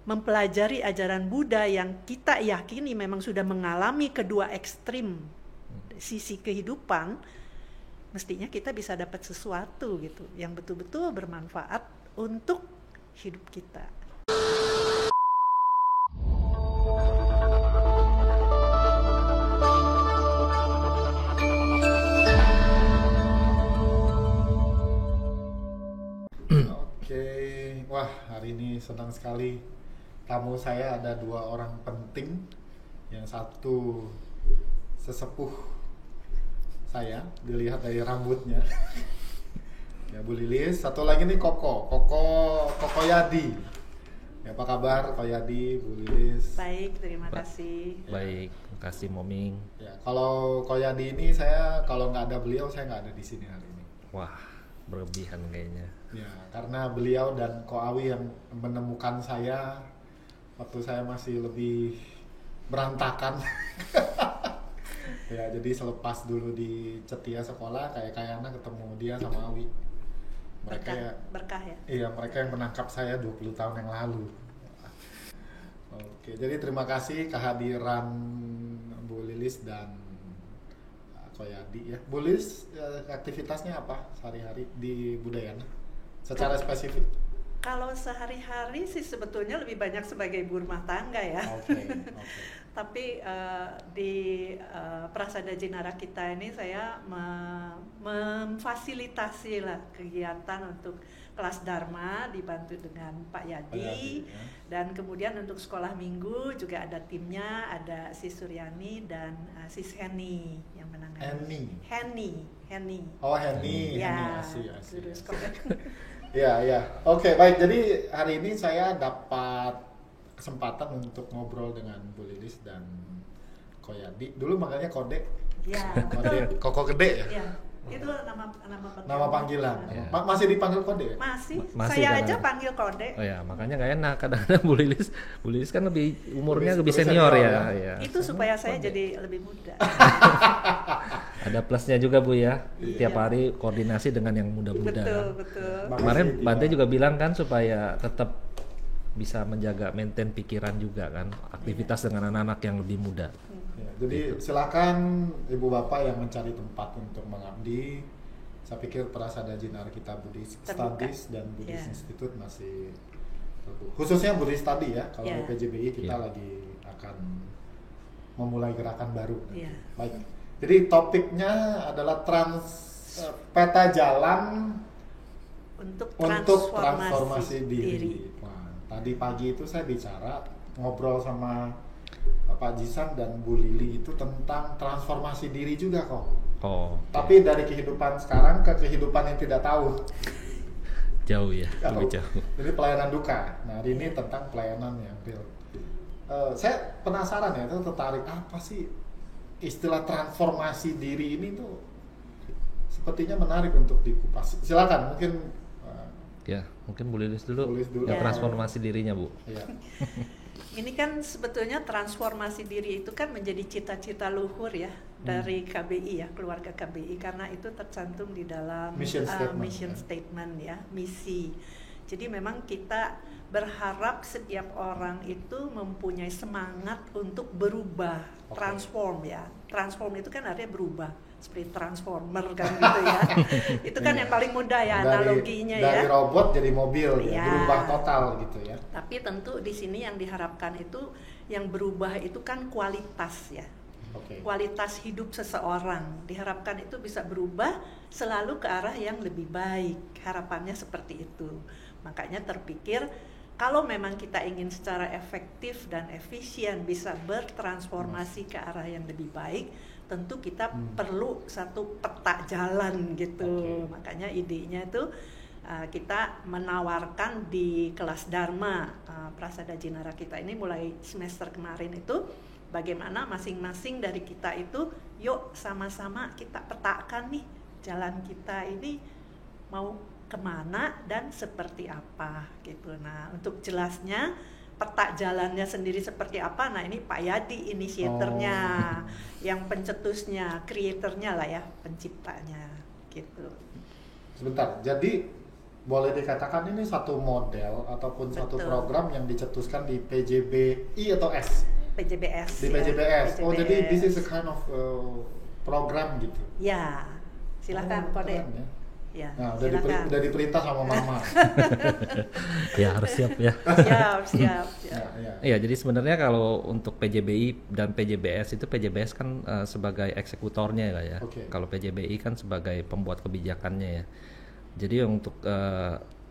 mempelajari ajaran Buddha yang kita yakini memang sudah mengalami kedua ekstrim sisi kehidupan, mestinya kita bisa dapat sesuatu gitu yang betul-betul bermanfaat untuk hidup kita. Oke, wah hari ini senang sekali. Tamu saya ada 2 orang penting. Yang satu sesepuh saya, dilihat dari rambutnya. Ya Bu Lilis, satu lagi nih Koko Yadi. Ya, apa kabar Koko Yadi, Bu Lilis? Baik, terima kasih. Baik, terima kasih Moming. Ya, kalau Koko Yadi ini saya kalau nggak ada beliau saya nggak ada di sini hari ini. Wah, berlebihan kayaknya. Ya, karena beliau dan Ko Awi yang menemukan saya waktu saya masih lebih berantakan. Ya, jadi selepas dulu di Cetia sekolah kayaknya ketemu dia sama Awi. Mereka berkah ya. Iya, mereka yang menangkap saya 20 tahun yang lalu. Oke, jadi terima kasih kehadiran Bu Lilis dan Ko Yadi ya. Bu Lilis, aktivitasnya apa sehari-hari di Budayana? Secara spesifik? Kalau sehari-hari sih sebetulnya lebih banyak sebagai ibu rumah tangga ya. Oke. Tapi di Prasada Jinara kita ini saya memfasilitasi lah kegiatan untuk kelas Dharma dibantu dengan Pak Yadi, ya. Dan kemudian untuk sekolah minggu juga ada timnya, ada si Suryani dan Sis Henny yang menangani. Henny. Oh, Henny. Ya, Henny, guru sekolah. Ya. Oke, baik. Jadi hari ini saya dapat kesempatan untuk ngobrol dengan Bu Lilis dan Ko Yadi. Dulu makanya Kode. Ya, Kode Koko Gede ya? Ya, itu nama Nama panggilan. Ya. Masih dipanggil Kode ya? Masih Masih saya kan, aja panggil Kode. Oh ya, makanya nggak enak kadang-kadang Bu Lilis kan lebih umurnya lebih Lebih senior senior ya. ya. Itu supaya saya jadi lebih muda. Ada plusnya juga Bu ya. Iya. Tiap hari koordinasi dengan yang muda-muda. Betul. Kemarin Makasih, Bante Tio. juga bilang kan supaya tetap bisa menjaga maintain pikiran juga kan, aktivitas dengan anak-anak yang lebih muda. Ya, jadi silakan Ibu Bapak yang mencari tempat untuk mengabdi. Saya pikir Prasada Jinara kita Buddhist Terbuka. Studies dan Buddhist Ya. Institute masih terbuka. Khususnya Buddhist Study ya. Kalau Ya. PJBI kita Ya. lagi akan memulai gerakan baru. Ya. Baik. Jadi topiknya adalah peta jalan Untuk untuk transformasi, transformasi diri. Wah, tadi pagi itu saya bicara ngobrol sama Pak Jisan dan Bu Lili itu tentang transformasi diri juga kok. Oh, Tapi dari kehidupan sekarang ke kehidupan yang tidak tahu. jauh ya, lebih Jauh. jauh. Jadi pelayanan duka. Nah, hari ini tentang pelayanan yang real. Saya penasaran ya, itu tertarik apa sih istilah transformasi diri ini tuh sepertinya menarik untuk dikupas. Silakan, mungkin Ya, mungkin Bu Lilis dulu. Bu Lilis dulu. Yang Ya. transformasi dirinya Bu. ya. Ini kan sebetulnya transformasi diri itu kan menjadi cita-cita luhur ya dari KBI ya, keluarga KBI, karena itu tercantum di dalam Mission statement, mission ya. statement ya, misi. Jadi memang kita berharap setiap orang itu mempunyai semangat untuk berubah, Oke. transform ya. Transform itu kan artinya berubah, seperti transformer kan gitu ya. Itu kan yang paling mudah ya analoginya ya. Dari robot jadi mobil, ya, Ya. berubah total gitu ya. Tapi tentu di sini yang diharapkan itu yang berubah itu kan kualitas ya. Oke. Kualitas hidup seseorang diharapkan itu bisa berubah selalu ke arah yang lebih baik. Harapannya seperti itu. Makanya terpikir kalau memang kita ingin secara efektif dan efisien bisa bertransformasi ke arah yang lebih baik, tentu kita perlu satu peta jalan gitu. Oke. Makanya idenya itu kita menawarkan di kelas Dharma Prasada Jinara kita ini mulai semester kemarin itu bagaimana masing-masing dari kita itu yuk sama-sama kita petakan nih jalan kita ini mau kemana dan seperti apa gitu. Nah untuk jelasnya peta jalannya sendiri seperti apa, nah ini Pak Yadi inisiatornya, yang pencetusnya, kreatornya lah ya, penciptanya gitu. Sebentar, jadi boleh dikatakan ini satu model ataupun satu Betul. program yang dicetuskan di PJBI atau S? PJBS. Di ya, PJBS. Oh, jadi this is a PJBS. kind of program gitu. Ya, silakan Oh, kode. keren ya. Ya, Nah, silakan. udah diperintah sama mama. Ya harus siap ya. Siap. Ya. Iya, jadi sebenarnya kalau untuk PJBI dan PJBS itu PJBS kan sebagai eksekutornya ya. Oke. Kalau PJBI kan sebagai pembuat kebijakannya ya. Jadi untuk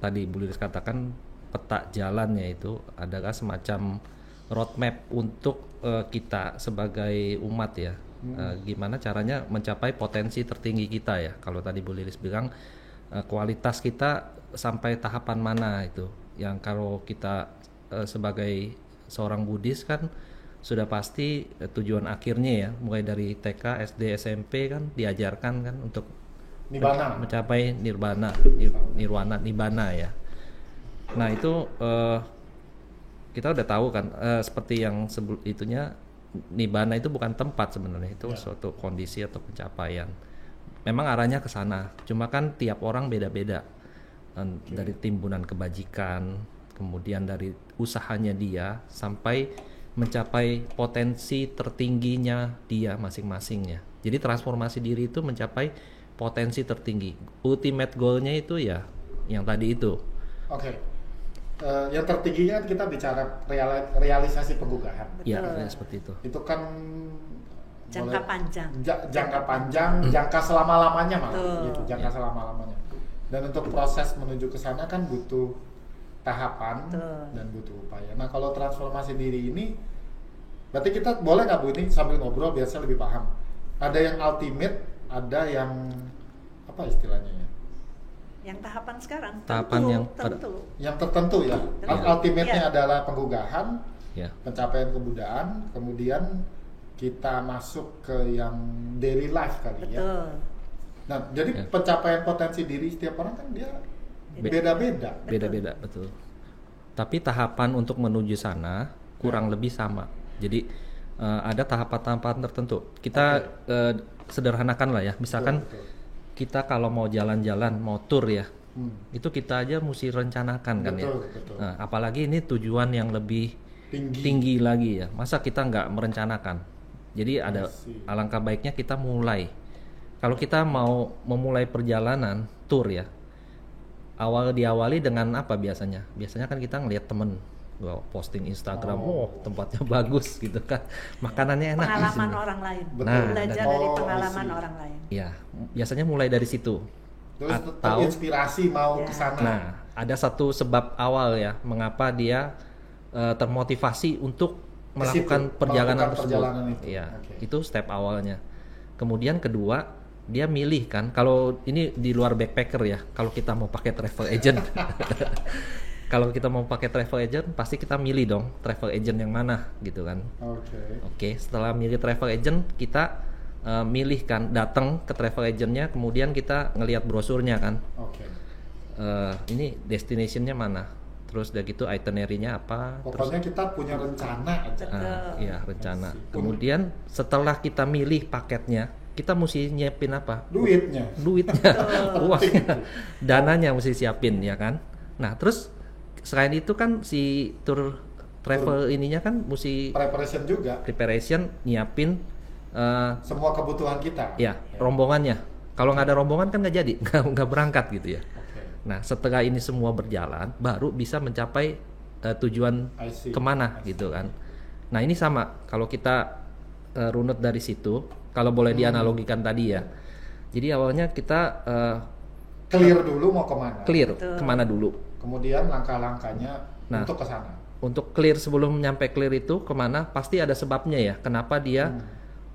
tadi Bu Lilis katakan peta jalannya itu adalah semacam roadmap untuk kita sebagai umat ya. Gimana caranya mencapai potensi tertinggi kita ya. Kalau tadi Bu Lilis bilang kualitas kita sampai tahapan mana itu. Yang kalau kita sebagai seorang Buddhis kan sudah pasti tujuan akhirnya ya, mulai dari TK, SD, SMP kan diajarkan kan untuk Nibbana. mencapai nirwana ya. Nah itu kita udah tahu kan seperti yang itunya nibbana itu bukan tempat sebenarnya, itu suatu kondisi atau pencapaian. Memang arahnya ke sana, cuma kan tiap orang beda-beda. Dari timbunan kebajikan, kemudian dari usahanya dia sampai mencapai potensi tertingginya dia masing-masingnya. Jadi transformasi diri itu mencapai potensi tertinggi. Ultimate goalnya itu ya yang tadi itu. Oke. Yang tertingginya kita bicara realisasi penggugahan. Ya, Betul. ya seperti itu. Itu kan Jangka panjang. Jangka panjang, jangka selama-lamanya malah Betul. gitu, jangka selama-lamanya. Dan untuk proses menuju ke sana kan butuh tahapan Betul. dan butuh upaya. Nah, kalau transformasi diri ini berarti kita boleh nggak Bu ini sambil ngobrol biar saya lebih paham. Ada yang ultimate, ada yang apa istilahnya ya? Yang tahapan sekarang. Tahapan yang tentu. Yang tertentu ya. Tentu. Ultimate-nya Iya. adalah penggugahan, Ya. pencapaian kebudayaan, kemudian kita masuk ke yang daily life kali ya. Betul. Nah, jadi Ya. pencapaian potensi diri setiap orang kan dia beda-beda. Beda-beda betul. Tapi tahapan untuk menuju sana kurang lebih sama. Jadi ada tahapan-tahapan tertentu. Kita sederhanakan lah ya. Misalkan Betul. kita kalau mau jalan-jalan, mau tour ya, Hmm. itu kita aja mesti rencanakan kan ya. Betul. Nah, apalagi ini tujuan yang lebih Tinggi. tinggi lagi ya. Masa kita nggak merencanakan? Jadi ada see. alangkah baiknya kita mulai. Kalau kita mau memulai perjalanan tour ya, diawali dengan apa biasanya? Biasanya kan kita ngelihat temen posting Instagram, tempatnya bagus gitu kan, makanannya enak. di Pengalaman sini. orang lain. Betul. Nah, Belajar dan- dari Oh, pengalaman I see. orang lain. Ya, biasanya mulai dari situ. Terus Atau terinspirasi mau Ya. ke sana. nah, ada satu sebab awal ya, mengapa dia termotivasi untuk Ke melakukan situ, perjalanan melakukan tersebut. perjalanan itu. Iya, Oke. itu step awalnya. Kemudian kedua, dia milih kan, kalau ini di luar backpacker ya, kalau kita mau pakai travel agent. Kalau kita mau pakai travel agent, pasti kita milih dong travel agent yang mana gitu kan. Oke. Oke, setelah milih travel agent, kita milih kan, datang ke travel agentnya, kemudian kita ngelihat brosurnya kan. Oke. Ini destinationnya mana, terus udah gitu itinerary-nya apa, Pokoknya kita punya rencana aja. iya rencana. Asik. Kemudian setelah kita milih paketnya, kita mesti nyiapin apa? Duitnya. Duitnya, uangnya, dananya mesti siapin ya kan. Nah terus selain itu kan si tour travel ininya kan mesti Preparation juga. preparation, nyiapin Semua kebutuhan kita. ya rombongannya. Kalau nggak ada rombongan kan nggak jadi, nggak berangkat gitu ya. Oke. Nah setelah ini semua berjalan, baru bisa mencapai tujuan I see. kemana gitu kan. Nah ini sama, kalau kita runut dari situ, kalau boleh dianalogikan tadi ya. Jadi awalnya kita Clear dulu mau kemana. clear Betul. kemana dulu. Kemudian langkah-langkahnya Nah. untuk ke sana. Untuk clear, sebelum nyampe clear itu kemana, pasti ada sebabnya ya. Kenapa dia,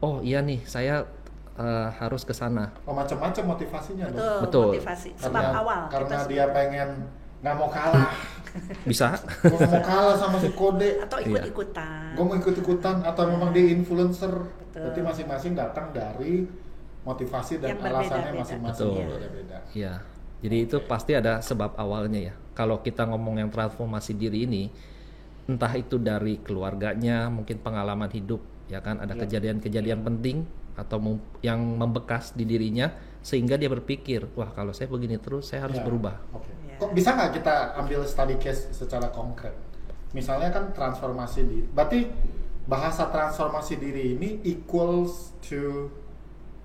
oh iya nih saya harus ke sana. Oh, macam-macam motivasinya dong. Betul. Motivasi. Sebab awal. Karena kita dia pengen nggak mau kalah. Bisa? Gue mau kalah sama si kode. atau Iya. ikut-ikutan. Gue mau ikut-ikutan atau memang dia influencer. Betul. Berarti masing-masing datang dari motivasi dan Yang alasannya berbeda-beda. masing-masing Betul. berbeda-beda. Ya. Jadi itu pasti ada sebab awalnya ya. Kalau kita ngomong yang transformasi diri ini, entah itu dari keluarganya, mungkin pengalaman hidup, ya kan, ada Ya. kejadian-kejadian penting atau yang membekas di dirinya sehingga dia berpikir, wah kalau saya begini terus saya harus Ya, berubah. Oke. Ya. Kok bisa nggak kita ambil study case secara konkret? Misalnya kan transformasi diri, berarti bahasa transformasi diri ini equals to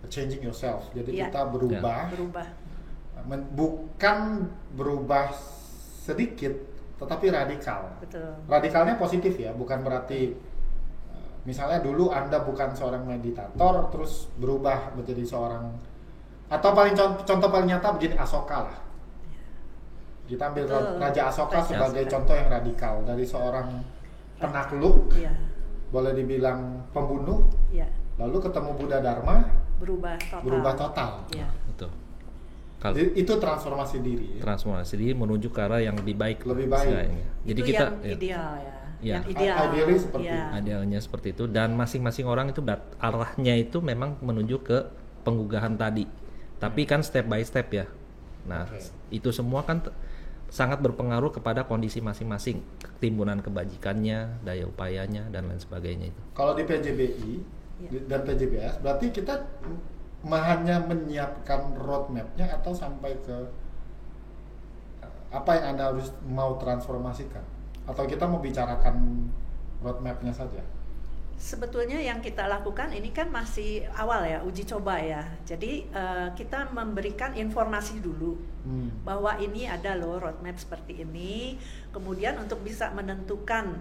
changing yourself. Jadi kita berubah, bukan berubah sedikit, tetapi radikal. Betul. Radikalnya positif ya, bukan berarti misalnya dulu Anda bukan seorang meditator, terus berubah menjadi seorang, atau paling contoh paling nyata begini, Asoka lah. Kita ambil Raja Asoka sebagai contoh yang radikal, dari seorang penakluk, boleh dibilang pembunuh, lalu ketemu Buddha Dharma, berubah total. Betul. Jadi itu transformasi diri. Transformasi diri menuju ke arah yang lebih baik. Jadi itu kita yang ideal ya. Yang idealnya seperti itu. Idealnya seperti itu, dan masing-masing orang itu arahnya itu memang menuju ke penggugahan tadi. Tapi kan step by step ya. Nah, itu semua kan sangat berpengaruh kepada kondisi masing-masing, timbunan kebajikannya, daya upayanya, dan lain sebagainya itu. Kalau di PJBI dan PJBS, berarti kita hanya menyiapkan roadmap-nya atau sampai ke apa yang Anda harus mau transformasikan? Atau kita mau bicarakan roadmap-nya saja? Sebetulnya yang kita lakukan ini kan masih awal ya, uji coba ya. Jadi kita memberikan informasi dulu bahwa ini ada loh roadmap seperti ini. Kemudian untuk bisa menentukan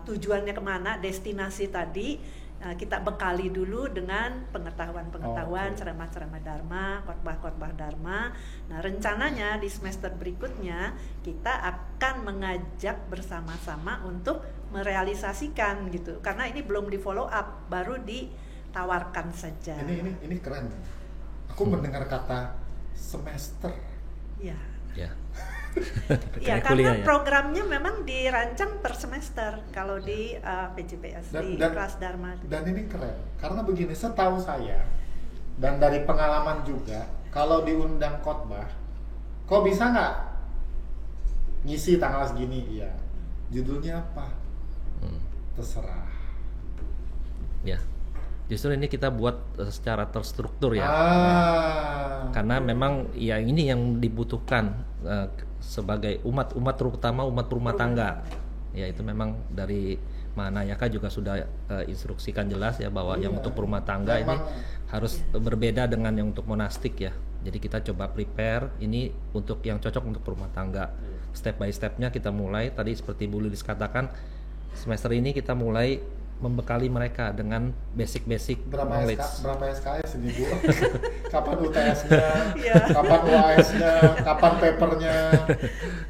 tujuannya kemana, destinasi tadi, kita bekali dulu dengan pengetahuan-pengetahuan, ceramah-ceramah Dharma, khotbah-khotbah Dharma. Nah, rencananya di semester berikutnya kita akan mengajak bersama-sama untuk merealisasikan gitu. Karena ini belum di follow up, baru ditawarkan saja. Ini keren. Aku mendengar kata semester. Ya. Ya, karena programnya memang dirancang per semester kalau di PJBS, di kelas Dharma. Dan ini keren, karena begini, setahu saya dan dari pengalaman juga, kalau diundang khotbah, kok bisa nggak ngisi tanggal segini? Iya. Judulnya apa? Terserah. Ya. Justru ini kita buat secara terstruktur ya. Karena memang ya ini yang dibutuhkan sebagai umat terutama umat rumah tangga. Ya itu memang dari Mahanayaka juga sudah instruksikan jelas ya bahwa yang untuk rumah tangga ini harus berbeda dengan yang untuk monastik ya. Jadi kita coba prepare ini untuk yang cocok untuk rumah tangga. Step by stepnya kita mulai tadi seperti Bu Lilis katakan, semester ini kita mulai membekali mereka dengan basic knowledge. Berapa SKS ini Bu? Kapan UTS-nya? Kapan UAS-nya? Kapan papernya?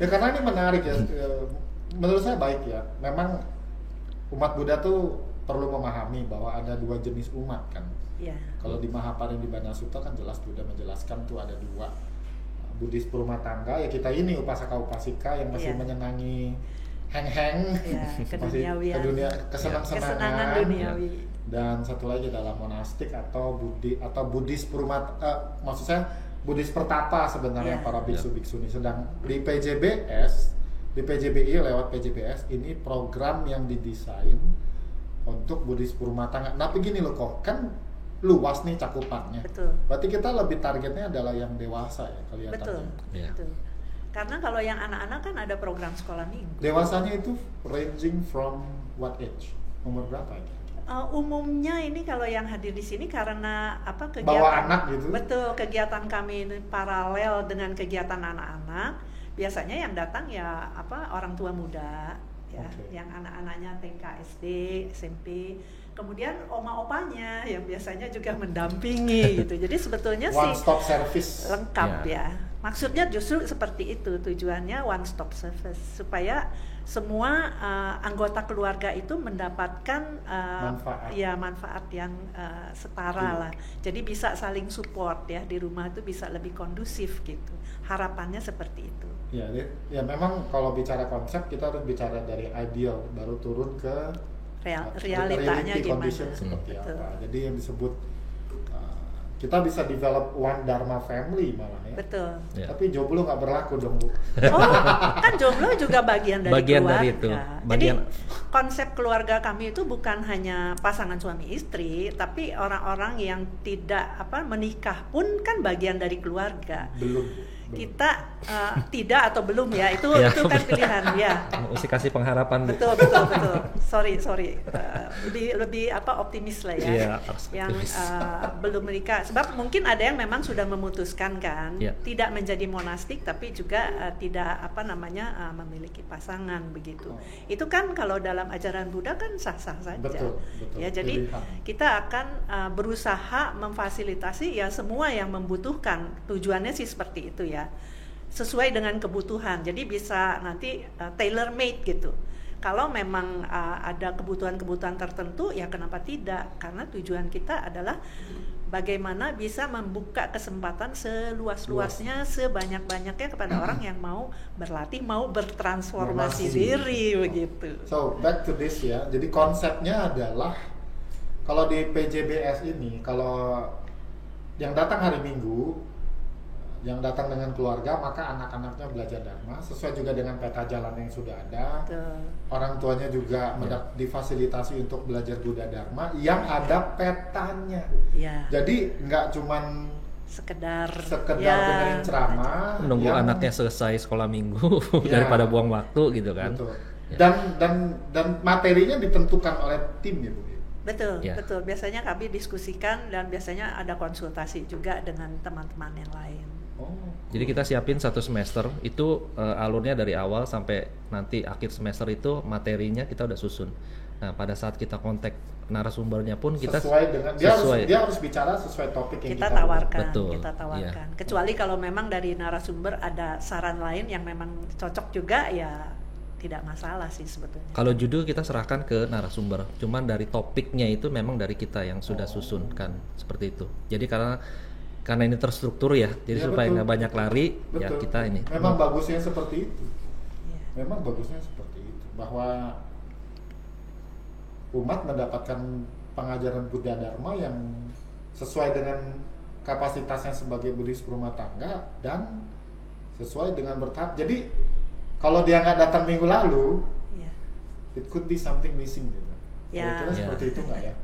Ya karena ini menarik ya. Menurut saya baik ya. Memang umat Buddha tuh perlu memahami bahwa ada dua jenis umat kan. Kalau di Mahaparinibbana Sutta kan jelas Buddha menjelaskan tuh ada dua. Buddhis perumah tangga ya kita ini upasaka-upasika yang masih menyenangi heng-heng, ke dunia kesenangan duniawi. Dan satu lagi adalah monastik atau Buddhis perumah, maksud saya Buddhis pertapa sebenarnya para biksu-biksu ini. Sedang di PJBI lewat PJBS ini program yang didesain untuk Buddhis perumah tangga. Nah begini loh kok, kan luas nih cakupannya. Betul. Berarti kita lebih targetnya adalah yang dewasa ya kelihatannya. Betul. Karena kalau yang anak-anak kan ada program sekolah minggu. Dewasanya itu ranging from what age? Umur berapa ya? Umumnya ini kalau yang hadir di sini karena kegiatan bawa anak gitu. Betul, kegiatan kami ini paralel dengan kegiatan anak-anak. Biasanya yang datang ya orang tua muda ya, yang anak-anaknya TK, SD, SMP. Kemudian oma-opanya yang biasanya juga mendampingi gitu. Jadi sebetulnya one stop service lengkap ya. Maksudnya justru seperti itu, tujuannya one stop service supaya semua anggota keluarga itu mendapatkan manfaat yang setara lah. Jadi bisa saling support ya, di rumah itu bisa lebih kondusif gitu. Harapannya seperti itu. Ya memang kalau bicara konsep kita harus bicara dari ideal baru turun ke realitanya gimana. Seperti apa. Jadi yang disebut kita bisa develop one Dharma family malah ya. Betul. Tapi jomblo nggak berlaku dong Bu. Kan jomblo juga bagian dari keluarga. Dari itu. Jadi konsep keluarga kami itu bukan hanya pasangan suami istri, tapi orang-orang yang tidak menikah pun kan bagian dari keluarga. Belum. kita tidak atau belum ya, itu Ya, itu kan pilihan ya. Mesti kasih pengharapan, Bu. Betul. Sorry. Lebih optimis lah ya. Iya, harus yang optimis. belum menikah. Sebab mungkin ada yang memang sudah memutuskan kan, Iya. tidak menjadi monastik tapi juga tidak memiliki pasangan begitu. Itu kan kalau dalam ajaran Buddha kan sah-sah saja. Betul. Ya, jadi Pilihan. kita akan berusaha memfasilitasi ya semua yang membutuhkan. Tujuannya sih seperti itu ya, sesuai dengan kebutuhan. Jadi bisa nanti tailor made gitu. Kalau memang ada kebutuhan-kebutuhan tertentu ya kenapa tidak? Karena tujuan kita adalah bagaimana bisa membuka kesempatan seluas-luasnya, sebanyak-banyaknya kepada orang yang mau berlatih, mau bertransformasi diri begitu. So back to this ya. Jadi konsepnya adalah kalau di PJBS ini, kalau yang datang hari Minggu, yang datang dengan keluarga, maka anak-anaknya belajar Dharma sesuai juga dengan peta jalan yang sudah ada. Betul. Orang tuanya juga difasilitasi untuk belajar Buddha Dharma yang ada petanya. Ya. Jadi nggak cuman sekedar dengerin ceramah, Menunggu yang- anaknya selesai sekolah minggu Ya. daripada buang waktu gitu kan. Betul. Ya. Dan materinya ditentukan oleh tim ya Bu. Betul. Ya. Biasanya kami diskusikan dan biasanya ada konsultasi juga dengan teman-teman yang lain. Oh. Jadi kita siapin satu semester itu alurnya dari awal sampai nanti akhir semester itu materinya kita udah susun. Nah pada saat kita kontak narasumbernya pun kita sesuai dengan dia harus bicara sesuai topik yang kita tawarkan. Betul, Kita tawarkan. iya. Kecuali kalau memang dari narasumber ada saran lain yang memang cocok juga ya tidak masalah sih sebetulnya. Kalau judul kita serahkan ke narasumber, cuman dari topiknya itu memang dari kita yang sudah susunkan seperti itu. Jadi karena ini terstruktur ya, jadi Ya, supaya betul. nggak banyak lari, ya Betul. kita ini. Memang bagusnya seperti itu. Iya. Memang bagusnya seperti itu, bahwa umat mendapatkan pengajaran Buddha Dharma yang sesuai dengan kapasitasnya sebagai Buddhis rumah tangga dan sesuai dengan bertahap. Jadi kalau dia nggak datang minggu lalu, Iya. it could be something missing gitu. Ya. Kira-kira Ya. seperti itu nggak ya?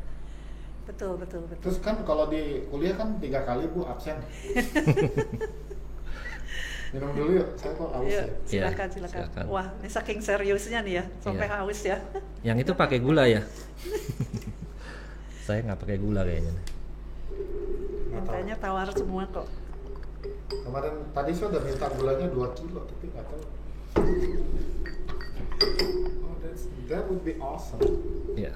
Betul. Terus kan kalau di kuliah kan 3 kali Bu absen. Minum dulu yuk, saya kok haus Iya, ya. silakan. silakan. Wah, ini saking seriusnya nih ya, sampai Iya. haus ya. Yang itu pakai gula ya? Saya nggak pakai gula kayaknya. Nggak tahu. Mintanya tawar semua kok. Kemarin tadi saya udah minta gulanya 2 kilo tapi nggak tahu. Oh, that would be awesome. Ya.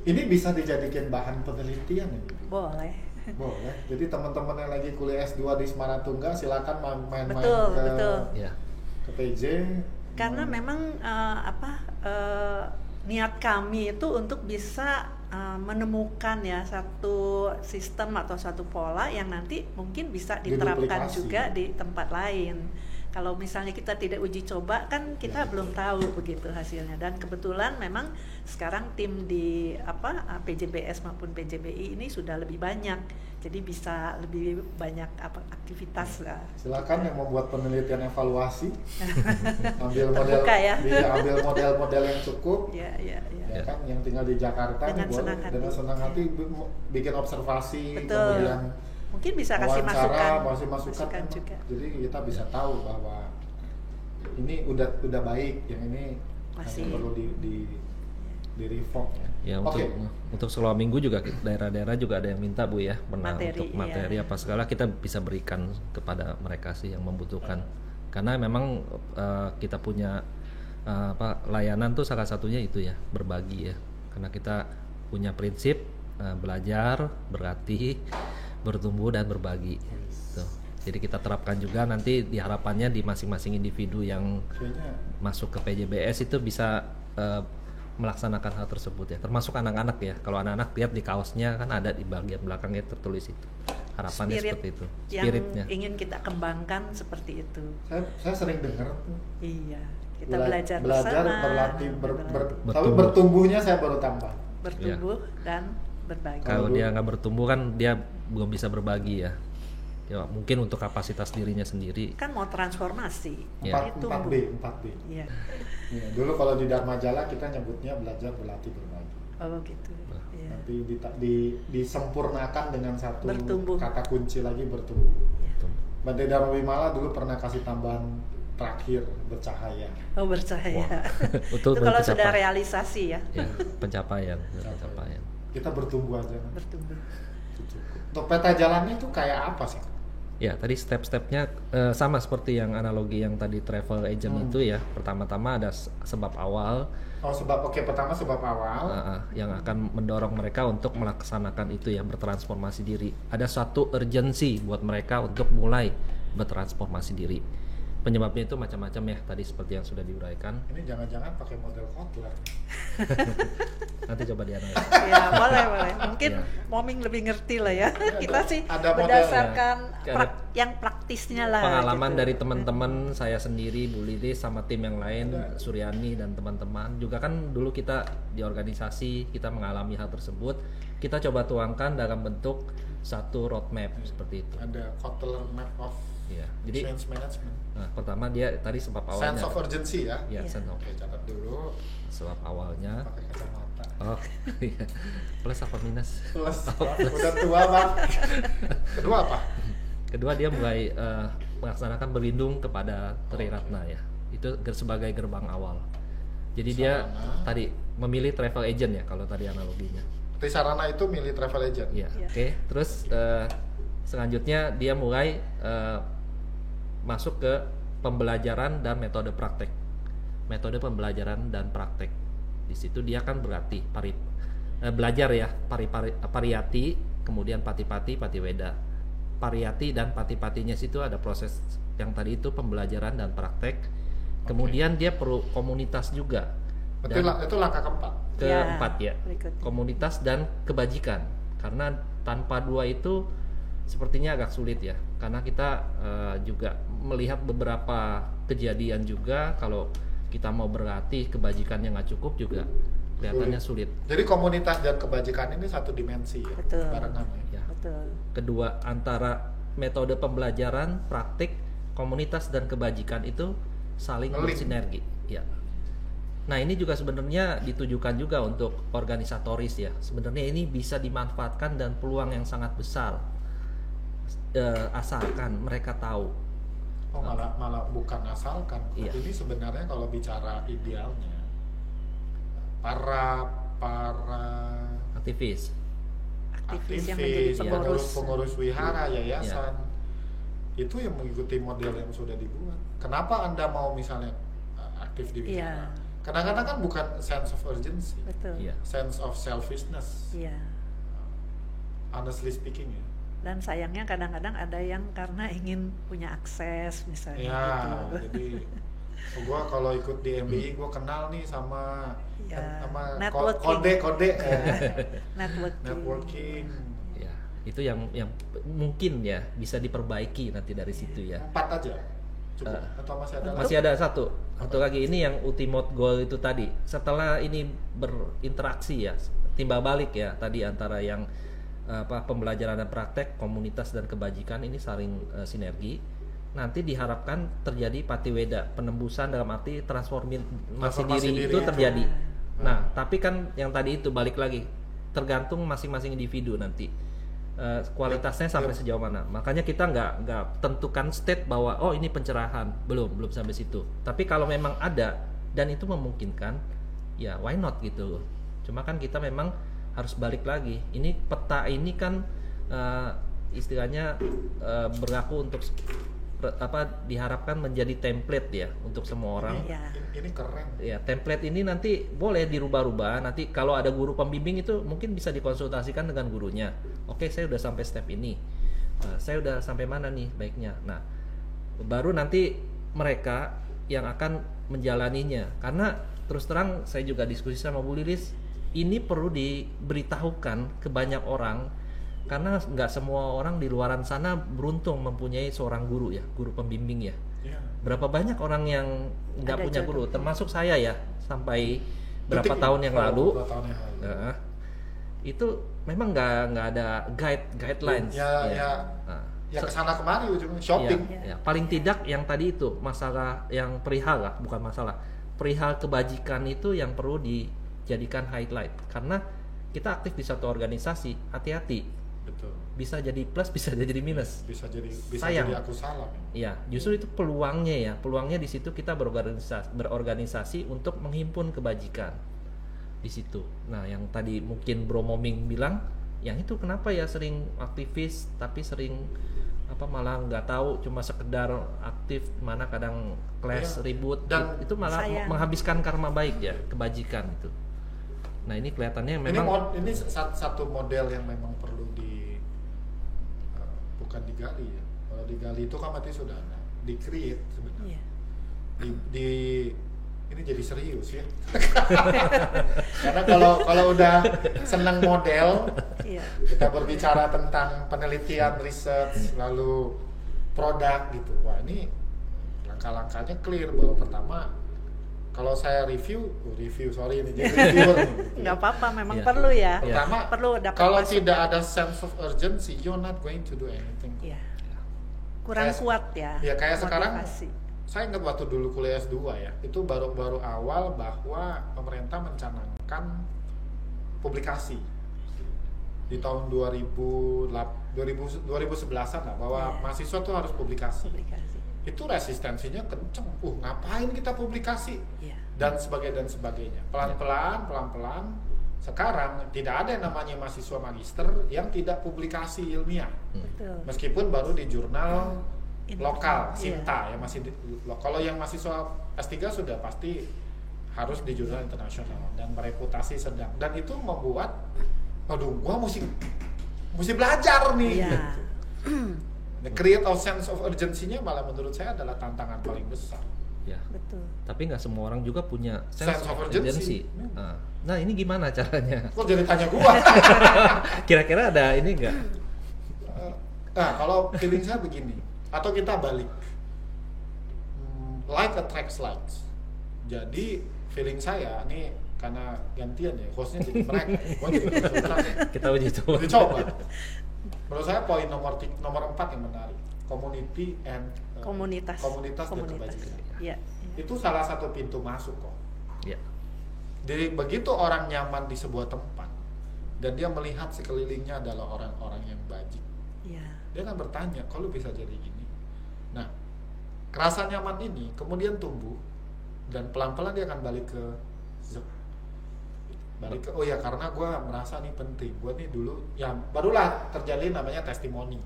Ini bisa dijadikan bahan penelitian ini. Boleh. Boleh. Jadi teman-teman yang lagi kuliah S2 di Semaratuga silakan main-main Betul. Ya. ke PJ. Karena memang niat kami itu untuk bisa menemukan ya satu sistem atau satu pola yang nanti mungkin bisa diterapkan Diduplikasi. juga di tempat lain. Kalau misalnya kita tidak uji coba kan kita belum tahu begitu hasilnya. Dan kebetulan memang sekarang tim di PJBS maupun PJBI ini sudah lebih banyak. Jadi bisa lebih banyak aktivitas lah. Silakan yang membuat penelitian evaluasi. Ambil Terbuka ya. ambil model-model yang cukup. Ya. Ya kan, yang tinggal di Jakarta Dengan nih, boleh senang hati. dengan senang hati bikin observasi, Betul. kemudian Mungkin bisa kasih wawancara, masukan masukan juga. Jadi kita bisa tahu bahwa ini udah baik, yang ini Masih. hanya perlu di reform ya. Ya Oke. untuk sekolah minggu juga daerah-daerah juga ada yang minta Bu ya, untuk materi iya. apa segala kita bisa berikan kepada mereka sih yang membutuhkan. Karena memang kita punya layanan tuh salah satunya itu ya, berbagi ya. Karena kita punya prinsip belajar, berlatih, bertumbuh dan berbagi. Tuh. Jadi kita terapkan juga nanti di harapannya di masing-masing individu yang Kayaknya masuk ke PJBS itu bisa melaksanakan hal tersebut ya, termasuk anak-anak ya. Kalau anak-anak lihat di kaosnya kan ada di bagian belakangnya tertulis itu. Harapannya Spirit seperti itu. yang Spiritnya. ingin kita kembangkan seperti itu. saya sering dengar tuh. Iya, kita belajar bersama, berlatih, tapi Bertumbuh. bertumbuhnya saya baru tambah. bertumbuh dan berbagi. Kalau dulu- dia nggak bertumbuh kan dia belum bisa berbagi ya. Ya mungkin untuk kapasitas dirinya sendiri. Kan mau transformasi, Ya. jadi 4B. tumbuh. Iya. Ya, dulu kalau di Dharma Jala kita nyebutnya belajar, berlatih, berbagi. Oh gitu. Iya. Nanti disempurnakan dengan satu Bertumbuh. kata kunci lagi, bertumbuh. Iya. Bante Dharma Wimala dulu pernah kasih tambahan terakhir bercahaya. Oh, bercahaya. Itu Itu kalau pencapaian. sudah realisasi ya, Ya, pencapaian. Kita bertumbuh aja. bertumbuh. Itu cukup. Untuk peta jalannya itu kayak apa sih? Ya, tadi step-stepnya sama seperti yang analogi yang tadi travel agent itu ya. Pertama-tama ada sebab awal Pertama sebab awal. yang akan mendorong mereka untuk melaksanakan itu ya, bertransformasi diri. Ada suatu urgensi buat mereka untuk mulai bertransformasi diri. Penyebabnya itu macam-macam ya, tadi seperti yang sudah diuraikan. Ini jangan-jangan pakai model Kotler. Nanti coba dianalisa. Ya, boleh. Mungkin Ya. Moming lebih ngerti lah ya. Kita sih ada model berdasarkan ya. yang praktisnya lah. Pengalaman gitu. dari teman-teman saya sendiri, Bu Lilis sama tim yang lain, Suryani dan teman-teman juga kan dulu kita di organisasi kita mengalami hal tersebut. Kita coba tuangkan dalam bentuk satu roadmap seperti itu. Ada Kotler map of Iya. Jadi change management. pertama dia tadi sebab awalnya. Sense of urgency ya. Ya, Iya. sense of- Oke, catat dulu. sebab awalnya. Pakai kacamata. Oh, iya. Plus apa minus? Plus, udah tua bang. Kedua apa? Kedua dia mulai melaksanakan berlindung kepada Triratna ya. Itu sebagai gerbang awal. Jadi dia Sarana. tadi memilih travel agent ya kalau tadi analoginya. Trisarana itu milih travel agent. Iya. Iya. Oke. Terus selanjutnya dia mulai masuk ke pembelajaran dan metode praktek. Metode pembelajaran dan praktek. Di situ dia kan berlatih belajar ya, pariyati, kemudian pati-pati, patiweda. Pariyati dan pati-patinya situ ada proses yang tadi itu pembelajaran dan praktek. Kemudian dia perlu komunitas juga. Itu langkah keempat. Keempat ya, berikutnya. komunitas dan kebajikan. Karena tanpa dua itu sepertinya agak sulit ya. Karena kita juga melihat beberapa kejadian juga kalau kita mau berlatih kebajikannya nggak cukup juga kelihatannya sulit. Jadi komunitas dan kebajikan ini satu dimensi ya. Betul. Barengan ya. Ya. Betul. Kedua antara metode pembelajaran, praktik, komunitas dan kebajikan itu saling Nge-link. bersinergi. Ya. Nah ini juga sebenarnya ditujukan juga untuk organisatoris ya. Sebenarnya ini bisa dimanfaatkan dan peluang yang sangat besar asalkan mereka tahu. Oh malah bukan asalkan. Iya. Ini sebenarnya kalau bicara idealnya para Aktivis. Aktivis yang menjadi pengurus. pengurus wihara, yayasan, itu yang mengikuti model yang sudah dibuat. Kenapa Anda mau misalnya aktif di wihara? Iya. Kadang-kadang kan bukan sense of urgency, Betul. Iya. sense of selfishness. Iya. Honestly speaking ya. Dan sayangnya kadang-kadang ada yang karena ingin punya akses misalnya Ya, gitu. jadi gua kalau ikut di MBI gua kenal nih sama Ya, sama networking. kode Networking. Ya, itu yang mungkin ya bisa diperbaiki nanti dari situ ya. 4 aja cukup atau masih ada Masih ada satu lagi ini yang ultimate goal itu tadi. Setelah ini berinteraksi ya, timbal balik ya tadi antara yang pembelajaran dan praktek, komunitas dan kebajikan ini saling sinergi. Nanti diharapkan terjadi patiweda, penembusan dalam arti transformasi diri itu terjadi. Nah, tapi kan yang tadi itu balik lagi tergantung masing-masing individu nanti kualitasnya sampai sejauh mana. Makanya kita nggak tentukan state bahwa oh ini pencerahan, belum sampai situ. Tapi kalau memang ada dan itu memungkinkan, ya why not gitu. Cuma kan kita memang harus balik lagi. Ini peta ini kan istilahnya berlaku untuk diharapkan menjadi template ya untuk semua orang. Ini keren. Ya, template ini nanti boleh dirubah-rubah. Nanti kalau ada guru pembimbing itu mungkin bisa dikonsultasikan dengan gurunya. Oke, saya udah sampai step ini. Saya udah sampai mana nih baiknya. Nah, baru nanti mereka yang akan menjalaninya. Karena terus terang saya juga diskusi sama Bu Lilis, ini perlu diberitahukan ke banyak orang karena nggak semua orang di luaran sana beruntung mempunyai seorang guru ya, guru pembimbing ya. Ya. Berapa banyak orang yang nggak Ada punya jodoh. guru, termasuk saya ya, sampai berapa tahun yang lalu. Berapa tahun yang lalu. Nah, itu memang nggak ada guidelines. Ya kesana kemari ujungnya shopping. Ya, paling tidak yang tadi itu masalah yang perihal lah, bukan masalah perihal kebajikan itu yang perlu dijadikan highlight. Karena kita aktif di satu organisasi, hati-hati Betul. Bisa jadi plus, bisa jadi minus. Bisa Sayang. jadi aku salah. Iya, justru itu peluangnya ya. Peluangnya di situ kita berorganisasi untuk menghimpun kebajikan di situ. Nah, yang tadi mungkin Bro Moming bilang, yang itu kenapa ya sering aktivis tapi sering malah nggak tahu, cuma sekedar aktif, mana kadang clash, ribut, dan itu malah menghabiskan karma baik ya, kebajikan itu. Nah, ini kelihatannya memang ini satu model yang memang perlu bukan digali ya. Kalau digali itu kan berarti sudah ada, di-create sebenarnya. Ini jadi serius ya. Karena kalau udah senang model, kita berbicara tentang penelitian, research, lalu produk gitu. Wah, ini langkah-langkahnya clear bahwa pertama, kalau saya sorry ini jadi reviewer nih. Gitu. Nggak apa-apa, memang perlu ya. Pertama, perlu dapat kalau tidak ada sense of urgency, you're not going to do anything. Iya. Kurang kuat ya. Ya kayak motivasi. Sekarang, saya ingat waktu dulu kuliah S2 ya, itu baru awal bahwa pemerintah mencanangkan publikasi di tahun 2011-an lah, bahwa mahasiswa tuh harus publikasi. Itu resistensinya kenceng. Ngapain kita publikasi? Dan sebagainya. Pelan-pelan sekarang tidak ada yang namanya mahasiswa magister yang tidak publikasi ilmiah. Betul. Meskipun baru di jurnal lokal, Sinta ya, masih kalau yang mahasiswa S3 sudah pasti harus di jurnal internasional dan bereputasi sedang, dan itu membuat gua mesti belajar nih. The create a sense of urgency-nya malah menurut saya adalah tantangan paling besar. Ya. Betul. Tapi nggak semua orang juga punya sense of urgency. Nah, ini gimana caranya? Kok jadi tanya gua? Kira-kira ada ini nggak? Kalau feeling saya begini. Atau kita balik, like attracts likes. Jadi feeling saya nih, karena gantian ya, hostnya jadi mereka, gua jadi kita uji coba. Menurut saya poin nomor 4 yang menarik, community and komunitas dan kebajikan. Ya. Itu salah satu pintu masuk kok. Ya. Jadi begitu orang nyaman di sebuah tempat dan dia melihat sekelilingnya adalah orang-orang yang bajik, dia akan bertanya, kok lu bisa jadi gini? Nah, rasa nyaman ini kemudian tumbuh dan pelan-pelan dia akan balik ke oh ya, karena gue merasa nih penting, gue nih dulu ya barulah terjadi namanya testimoni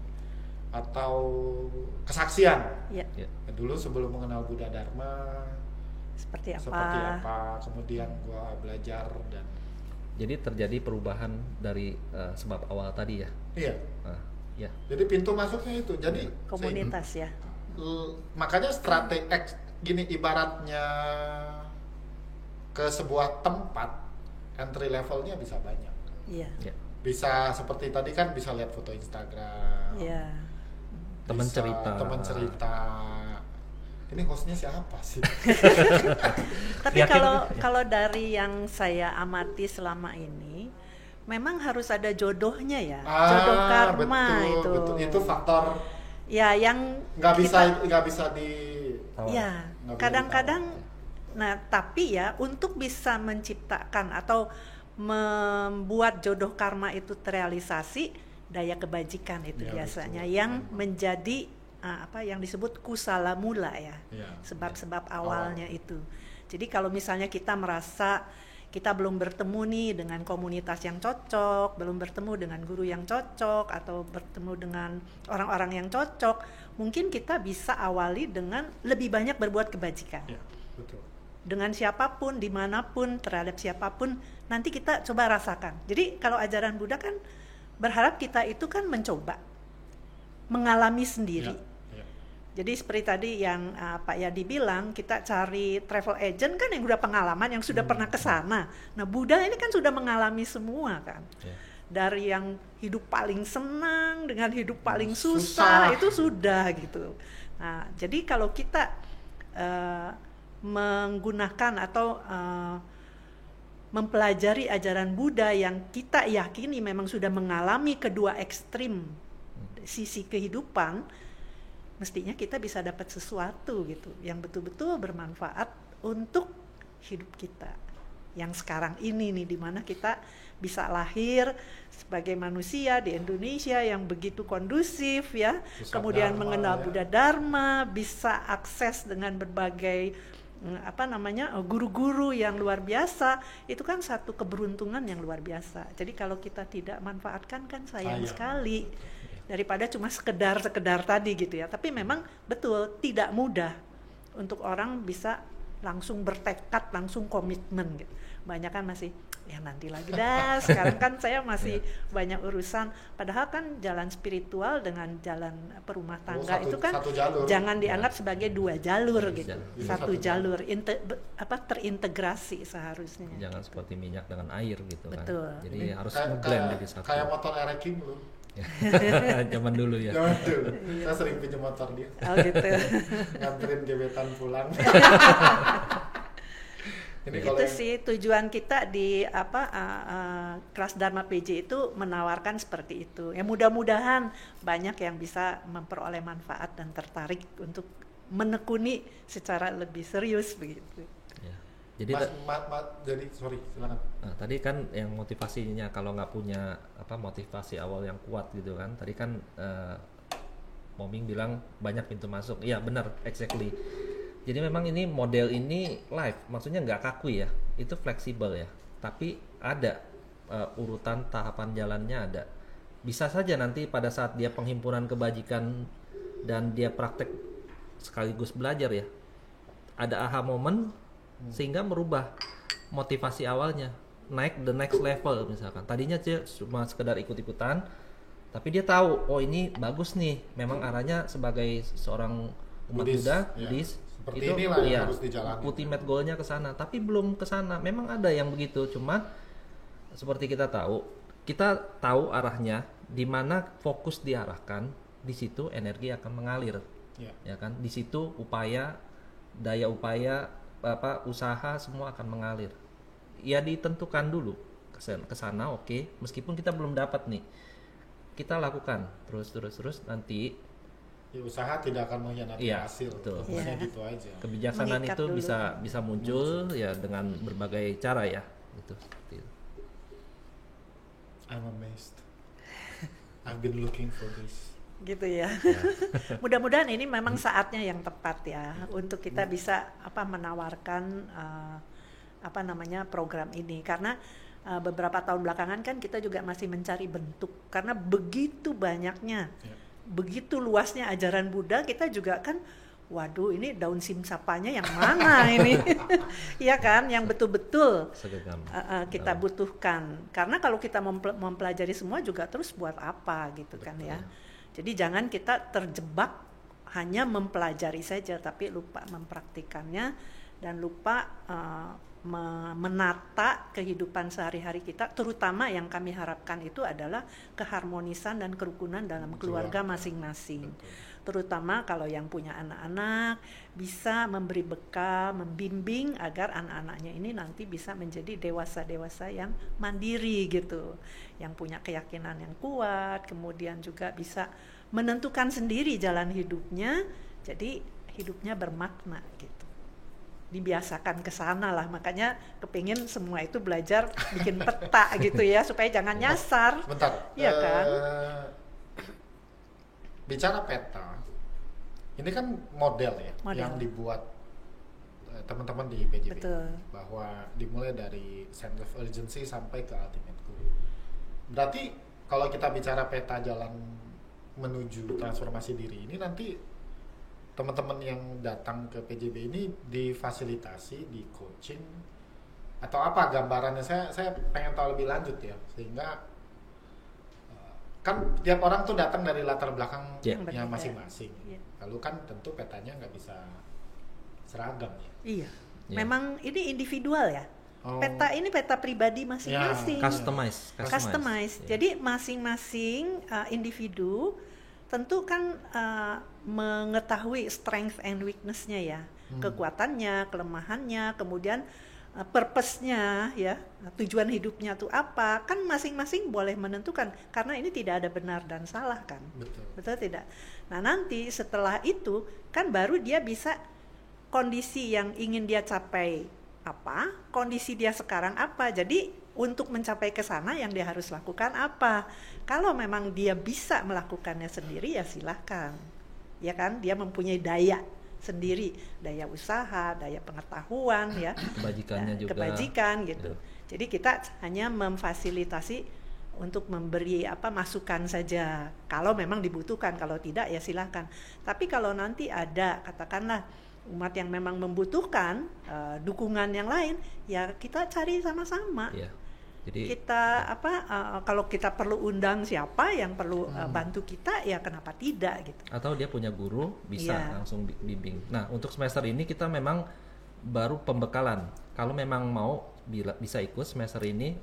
atau kesaksian. Dulu sebelum mengenal Buddha Dharma seperti apa, kemudian gue belajar, dan jadi terjadi perubahan dari sebab awal tadi ya. Ya. Jadi pintu masuknya itu, jadi komunitas ya. Makanya strategi gini, ibaratnya ke sebuah tempat entry levelnya bisa banyak. Bisa seperti tadi kan, bisa lihat foto Instagram. Teman cerita. Ini hostnya siapa sih? Tapi kalau dari yang saya amati selama ini, memang harus ada jodohnya ya, jodoh karma. Betul. Itu faktor ya yang nggak bisa di. Ya, kadang-kadang. Nah, tapi ya untuk bisa menciptakan atau membuat jodoh karma itu terrealisasi, daya kebajikan itu biasanya betul. Yang menjadi yang disebut kusala mula ya. Sebab-sebab awalnya itu. Jadi kalau misalnya kita merasa kita belum bertemu nih dengan komunitas yang cocok, belum bertemu dengan guru yang cocok, atau bertemu dengan orang-orang yang cocok, mungkin kita bisa awali dengan lebih banyak berbuat kebajikan. Betul. Dengan siapapun, dimanapun, terhadap siapapun, nanti kita coba rasakan. Jadi kalau ajaran Buddha kan berharap kita itu kan mencoba, mengalami sendiri. Jadi seperti tadi yang Pak Yadi bilang, kita cari travel agent kan yang udah pengalaman, yang sudah pernah ke sana. Nah, Buddha ini kan sudah mengalami semua kan. Dari yang hidup paling senang dengan hidup paling susah. Itu sudah gitu. Nah, jadi kalau kita menggunakan atau mempelajari ajaran Buddha yang kita yakini memang sudah mengalami kedua ekstrim sisi kehidupan, mestinya kita bisa dapat sesuatu gitu yang betul-betul bermanfaat untuk hidup kita. yang sekarang ini nih, di mana kita bisa lahir sebagai manusia di Indonesia yang begitu kondusif ya, Pusat kemudian Dharma, mengenal ya. Buddha Dharma, bisa akses dengan berbagai guru-guru yang luar biasa. Itu kan satu keberuntungan yang luar biasa. Jadi kalau kita tidak manfaatkan kan sayang sekali, daripada cuma sekedar tadi gitu ya. Tapi memang betul tidak mudah untuk orang bisa langsung bertekad, langsung komitmen gitu. Banyak kan masih ya nanti lagi dah, sekarang kan saya masih banyak urusan. Padahal kan jalan spiritual dengan jalan perumah tangga itu kan satu jalur. jangan dianggap sebagai dua jalur gitu. Satu Satu jalur terintegrasi seharusnya. Jangan seperti minyak dengan air gitu kan. Betul. Jadi Ini harus kayak- ngeblend kayak- jadi satu. Kayak motor Ereking lu. Zaman dulu ya. Jangan dulu. Saya sering pinjam motor dia. Oh gitu. Nganterin gebetan pulang. Ini Itu sih tujuan kita di kelas Dharma PJ itu menawarkan seperti itu. Ya mudah-mudahan banyak yang bisa memperoleh manfaat dan tertarik untuk menekuni secara lebih serius begitu. Ya. Jadi jadi sorry, silakan. nah, tadi kan yang motivasinya kalau nggak punya motivasi awal yang kuat gitu kan. Tadi kan Moming bilang banyak pintu masuk. Iya benar, exactly. Jadi memang ini model ini live, maksudnya nggak kaku ya, itu fleksibel ya. Tapi ada urutan tahapan jalannya ada. Bisa saja nanti pada saat dia penghimpunan kebajikan dan dia praktek sekaligus belajar ya, ada aha moment sehingga merubah motivasi awalnya, naik the next level misalkan. Tadinya dia cuma sekedar ikut-ikutan, tapi dia tahu, oh ini bagus nih, memang arahnya sebagai seorang umat Buddhis, Buddha, ya. Buddhis, Seperti itu inilah yang iya, harus dijalani. ultimate goalnya ke sana, tapi belum ke sana. Memang ada yang begitu, cuma seperti kita tahu arahnya, di mana fokus diarahkan, di situ energi akan mengalir, ya kan? Di situ daya upaya, usaha semua akan mengalir. Ya ditentukan dulu ke sana, oke. Meskipun kita belum dapat nih, kita lakukan terus nanti. Ya, usaha tidak akan mengkhianati hasil. Betul. Maksudnya gitu aja. Kebijaksanaan Mengikat itu dulu. bisa muncul ya dengan berbagai cara ya. Gitu. I'm amazed. I've been looking for this. Gitu ya. Mudah-mudahan ini memang saatnya yang tepat ya untuk kita bisa menawarkan program ini, karena beberapa tahun belakangan kan kita juga masih mencari bentuk karena begitu banyaknya, begitu luasnya ajaran Buddha. Kita juga kan, waduh ini daun simsapanya yang mana ini, ya kan, yang betul-betul kita butuhkan. Karena kalau kita mempelajari semua juga terus buat apa gitu. Betul. Kan ya. Jadi jangan kita terjebak hanya mempelajari saja tapi lupa mempraktikannya dan lupa menata kehidupan sehari-hari kita, terutama yang kami harapkan itu adalah keharmonisan dan kerukunan dalam keluarga masing-masing. Terutama kalau yang punya anak-anak bisa memberi bekal, membimbing agar anak-anaknya ini nanti bisa menjadi dewasa-dewasa yang mandiri gitu, yang punya keyakinan yang kuat, kemudian juga bisa menentukan sendiri jalan hidupnya, jadi hidupnya bermakna gitu. Dibiasakan ke sana lah, makanya kepingin semua itu belajar bikin peta gitu ya, supaya jangan nyasar. Bentar, iya kan? Bicara peta, ini kan model ya, yang dibuat teman-teman di PJB. Betul. Bahwa dimulai dari center of urgency sampai ke ultimate goal. Berarti kalau kita bicara peta jalan menuju transformasi diri ini, nanti teman-teman yang datang ke PJB ini difasilitasi, di coaching atau apa gambarannya? Saya pengen tahu lebih lanjut ya, sehingga kan tiap orang tuh datang dari latar belakangnya masing-masing. Lalu kan tentu petanya nggak bisa seragam ya. Iya. Memang ini individual ya. Peta ini peta pribadi masing-masing. Customize. Jadi masing-masing individu tentu kan mengetahui strength and weakness-nya ya, kekuatannya, kelemahannya, kemudian purpose-nya ya, tujuan hidupnya tuh apa, kan masing-masing boleh menentukan, karena ini tidak ada benar dan salah kan. Betul tidak? Nah nanti setelah itu kan baru dia bisa kondisi yang ingin dia capai apa, kondisi dia sekarang apa. Jadi untuk mencapai ke sana yang dia harus lakukan apa. Kalau memang dia bisa melakukannya sendiri ya silahkan. Ya kan, dia mempunyai daya sendiri, daya usaha, daya pengetahuan ya. Kebajikannya juga. Kebajikan gitu. Jadi kita hanya memfasilitasi untuk memberi masukan saja. Kalau memang dibutuhkan, kalau tidak ya silahkan. Tapi kalau nanti ada katakanlah umat yang memang membutuhkan dukungan yang lain, ya kita cari sama-sama. Iya. Jadi kita kalau kita perlu undang siapa yang perlu bantu kita, ya kenapa tidak gitu. Atau dia punya guru bisa langsung bimbing. Nah, untuk semester ini kita memang baru pembekalan. Kalau memang mau bisa ikut semester ini,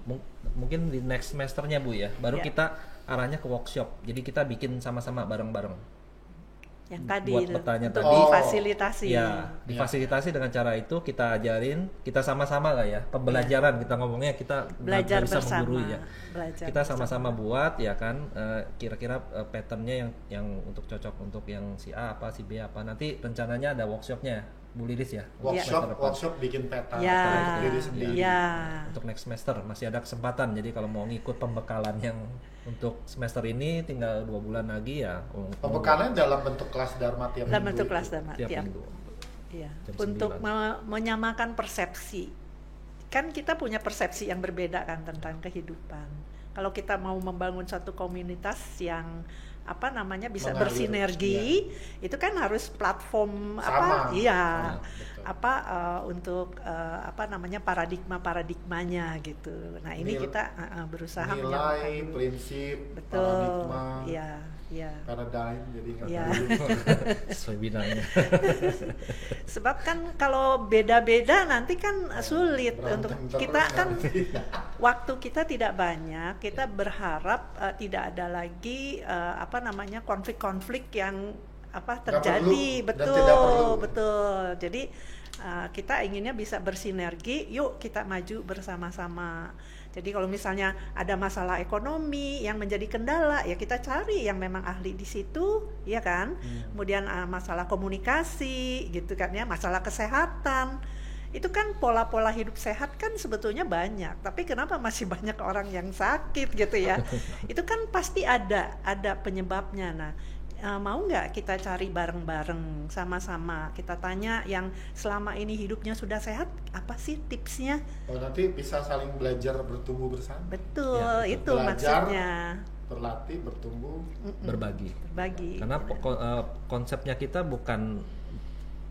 mungkin di next semesternya Bu ya, baru kita arahnya ke workshop. Jadi kita bikin sama-sama bareng-bareng. Yang tadi buat itu, bertanya untuk tadi difasilitasi. Ya, difasilitasi dengan cara itu kita ajarin, kita sama-sama lah ya, pembelajaran kita ngomongnya, kita belajar bisa bersama. menggurui ya. Belajar Kita sama-sama buat ya kan, kira-kira patternnya yang untuk cocok untuk yang si A apa, si B apa. Nanti rencananya ada workshopnya, Bu Lilis ya. Workshop bikin peta ya, diri sendiri. Ya. Untuk next semester masih ada kesempatan. Jadi kalau mau ngikut pembekalan yang untuk semester ini tinggal 2 bulan lagi ya. Pembekalan dalam bentuk kelas Dharma tiap minggu. Dalam bentuk kelas Dharma tiap minggu. Iya. Jam Untuk 9. menyamakan persepsi. Kan kita punya persepsi yang berbeda kan tentang kehidupan. Kalau kita mau membangun satu komunitas yang bisa Mengalir, bersinergi, itu kan harus platform untuk paradigmanya gitu. Nah, ini kita berusaha nilai, prinsip, paradigma, paradigm, jadi sesuai bidangnya. Sebab kan kalau beda-beda nanti kan sulit untuk kita kan waktu kita tidak banyak, kita berharap tidak ada lagi konflik-konflik yang terjadi. Betul. Jadi kita inginnya bisa bersinergi, yuk kita maju bersama-sama. Jadi kalau misalnya ada masalah ekonomi yang menjadi kendala, ya kita cari yang memang ahli di situ, ya kan? Kemudian masalah komunikasi, gitu kan ya, masalah kesehatan. Itu kan pola-pola hidup sehat kan sebetulnya banyak, tapi kenapa masih banyak orang yang sakit gitu ya? Itu kan pasti ada penyebabnya. Nah, mau nggak kita cari bareng-bareng sama-sama, kita tanya yang selama ini hidupnya sudah sehat, apa sih tipsnya? Nanti bisa saling belajar bertumbuh bersama. Betul, ya, itu belajar, maksudnya berlatih, bertumbuh, berbagi. Karena konsepnya kita bukan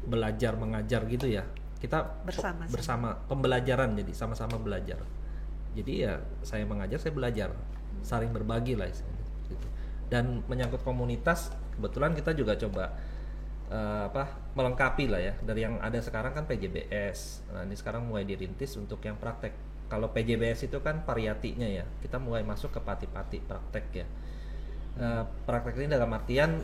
belajar mengajar gitu ya, kita bersama pembelajaran, jadi sama-sama belajar. Jadi ya saya mengajar, saya belajar, saling berbagi lah gitu. Dan menyangkut komunitas, kebetulan kita juga coba melengkapi lah ya, dari yang ada sekarang kan PJBS. Nah, ini sekarang mulai dirintis untuk yang praktek. Kalau PJBS itu kan pariyatinya ya, kita mulai masuk ke pati-pati praktek ya. Praktek ini dalam artian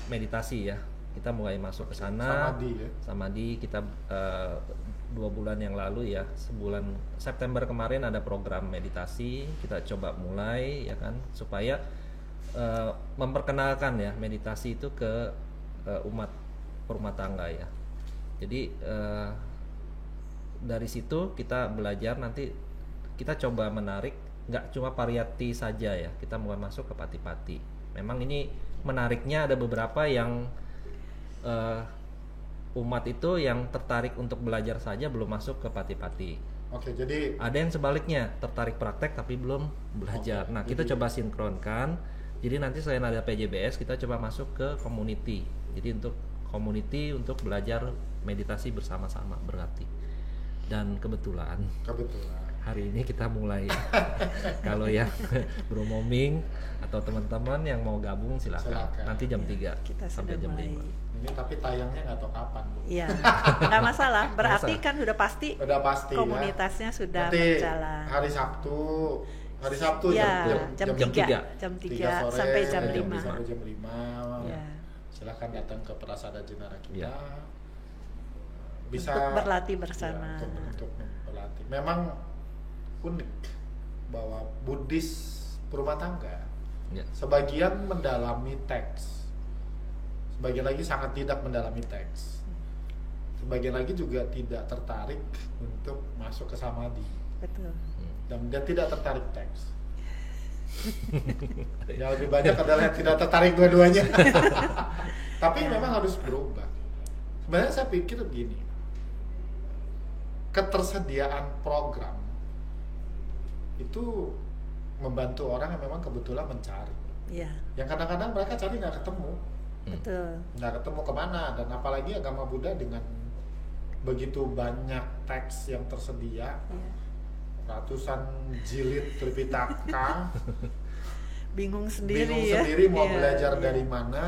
meditasi ya, kita mulai masuk ke sana. Samadhi kita 2 bulan yang lalu ya, sebulan September kemarin ada program meditasi, kita coba mulai ya kan, supaya memperkenalkan ya meditasi itu ke umat rumah tangga ya. Jadi dari situ kita belajar, nanti kita coba menarik nggak cuma pariyati saja ya, kita mulai masuk ke pati-pati. Memang ini menariknya ada beberapa yang umat itu yang tertarik untuk belajar saja belum masuk ke pati-pati. Oke, jadi ada yang sebaliknya tertarik praktek tapi belum belajar. Nah, kita coba sinkronkan. Jadi nanti selain ada PJBS, kita coba masuk ke community. Jadi untuk community untuk belajar meditasi bersama-sama berarti. Dan kebetulan hari ini kita mulai. Kalau yang Bro Moming atau teman-teman yang mau gabung silakan. Nanti jam 3 sampai jam 5. Ini tapi tayangnya nggak tahu kapan, Bu. Iya, nggak masalah. Berarti kan sudah pasti komunitasnya ya. sudah nanti berjalan. Hari Sabtu ya, jam 3 sampai jam 5. Sampai jam 5. Ya. Silakan datang ke Prasada Jenara kita. Ya. Bisa untuk berlatih bersama. Ya, untuk berlatih. Memang unik bahwa Buddhis rumah tangga sebagian mendalami teks, sebagian lagi sangat tidak mendalami teks. sebagian lagi juga tidak tertarik untuk masuk ke samadhi, Betul. dan dia tidak tertarik teks. Yang lebih banyak adalah yang tidak tertarik dua-duanya. Tapi memang harus berubah. Sebenarnya saya pikir begini, ketersediaan program itu membantu orang yang memang kebetulan mencari. Iya, Yang kadang-kadang mereka cari nggak ketemu, betul. nggak ketemu kemana. Dan apalagi agama Buddha dengan begitu banyak teks yang tersedia, Iya. ratusan jilid Tripitaka, Bingung sendiri bingung ya. sendiri mau Iya, belajar iya. dari mana.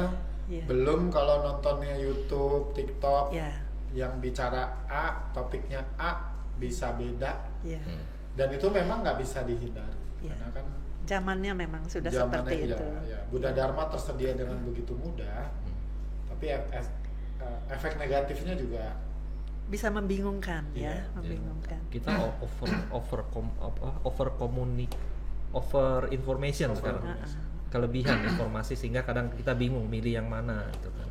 Iya. Belum kalau nontonnya YouTube, TikTok, Iya, yang bicara A, topiknya A, bisa beda. iya. Dan itu memang nggak bisa dihindari. Iya. Karena kan Zamannya memang sudah zamannya seperti itu. ya, Buddha Dharma tersedia dengan begitu mudah. Tapi efek negatifnya juga Bisa membingungkan ya, Iya. membingungkan. Kita over information sekarang. Kelebihan informasi sehingga kadang kita bingung milih yang mana gitu kan.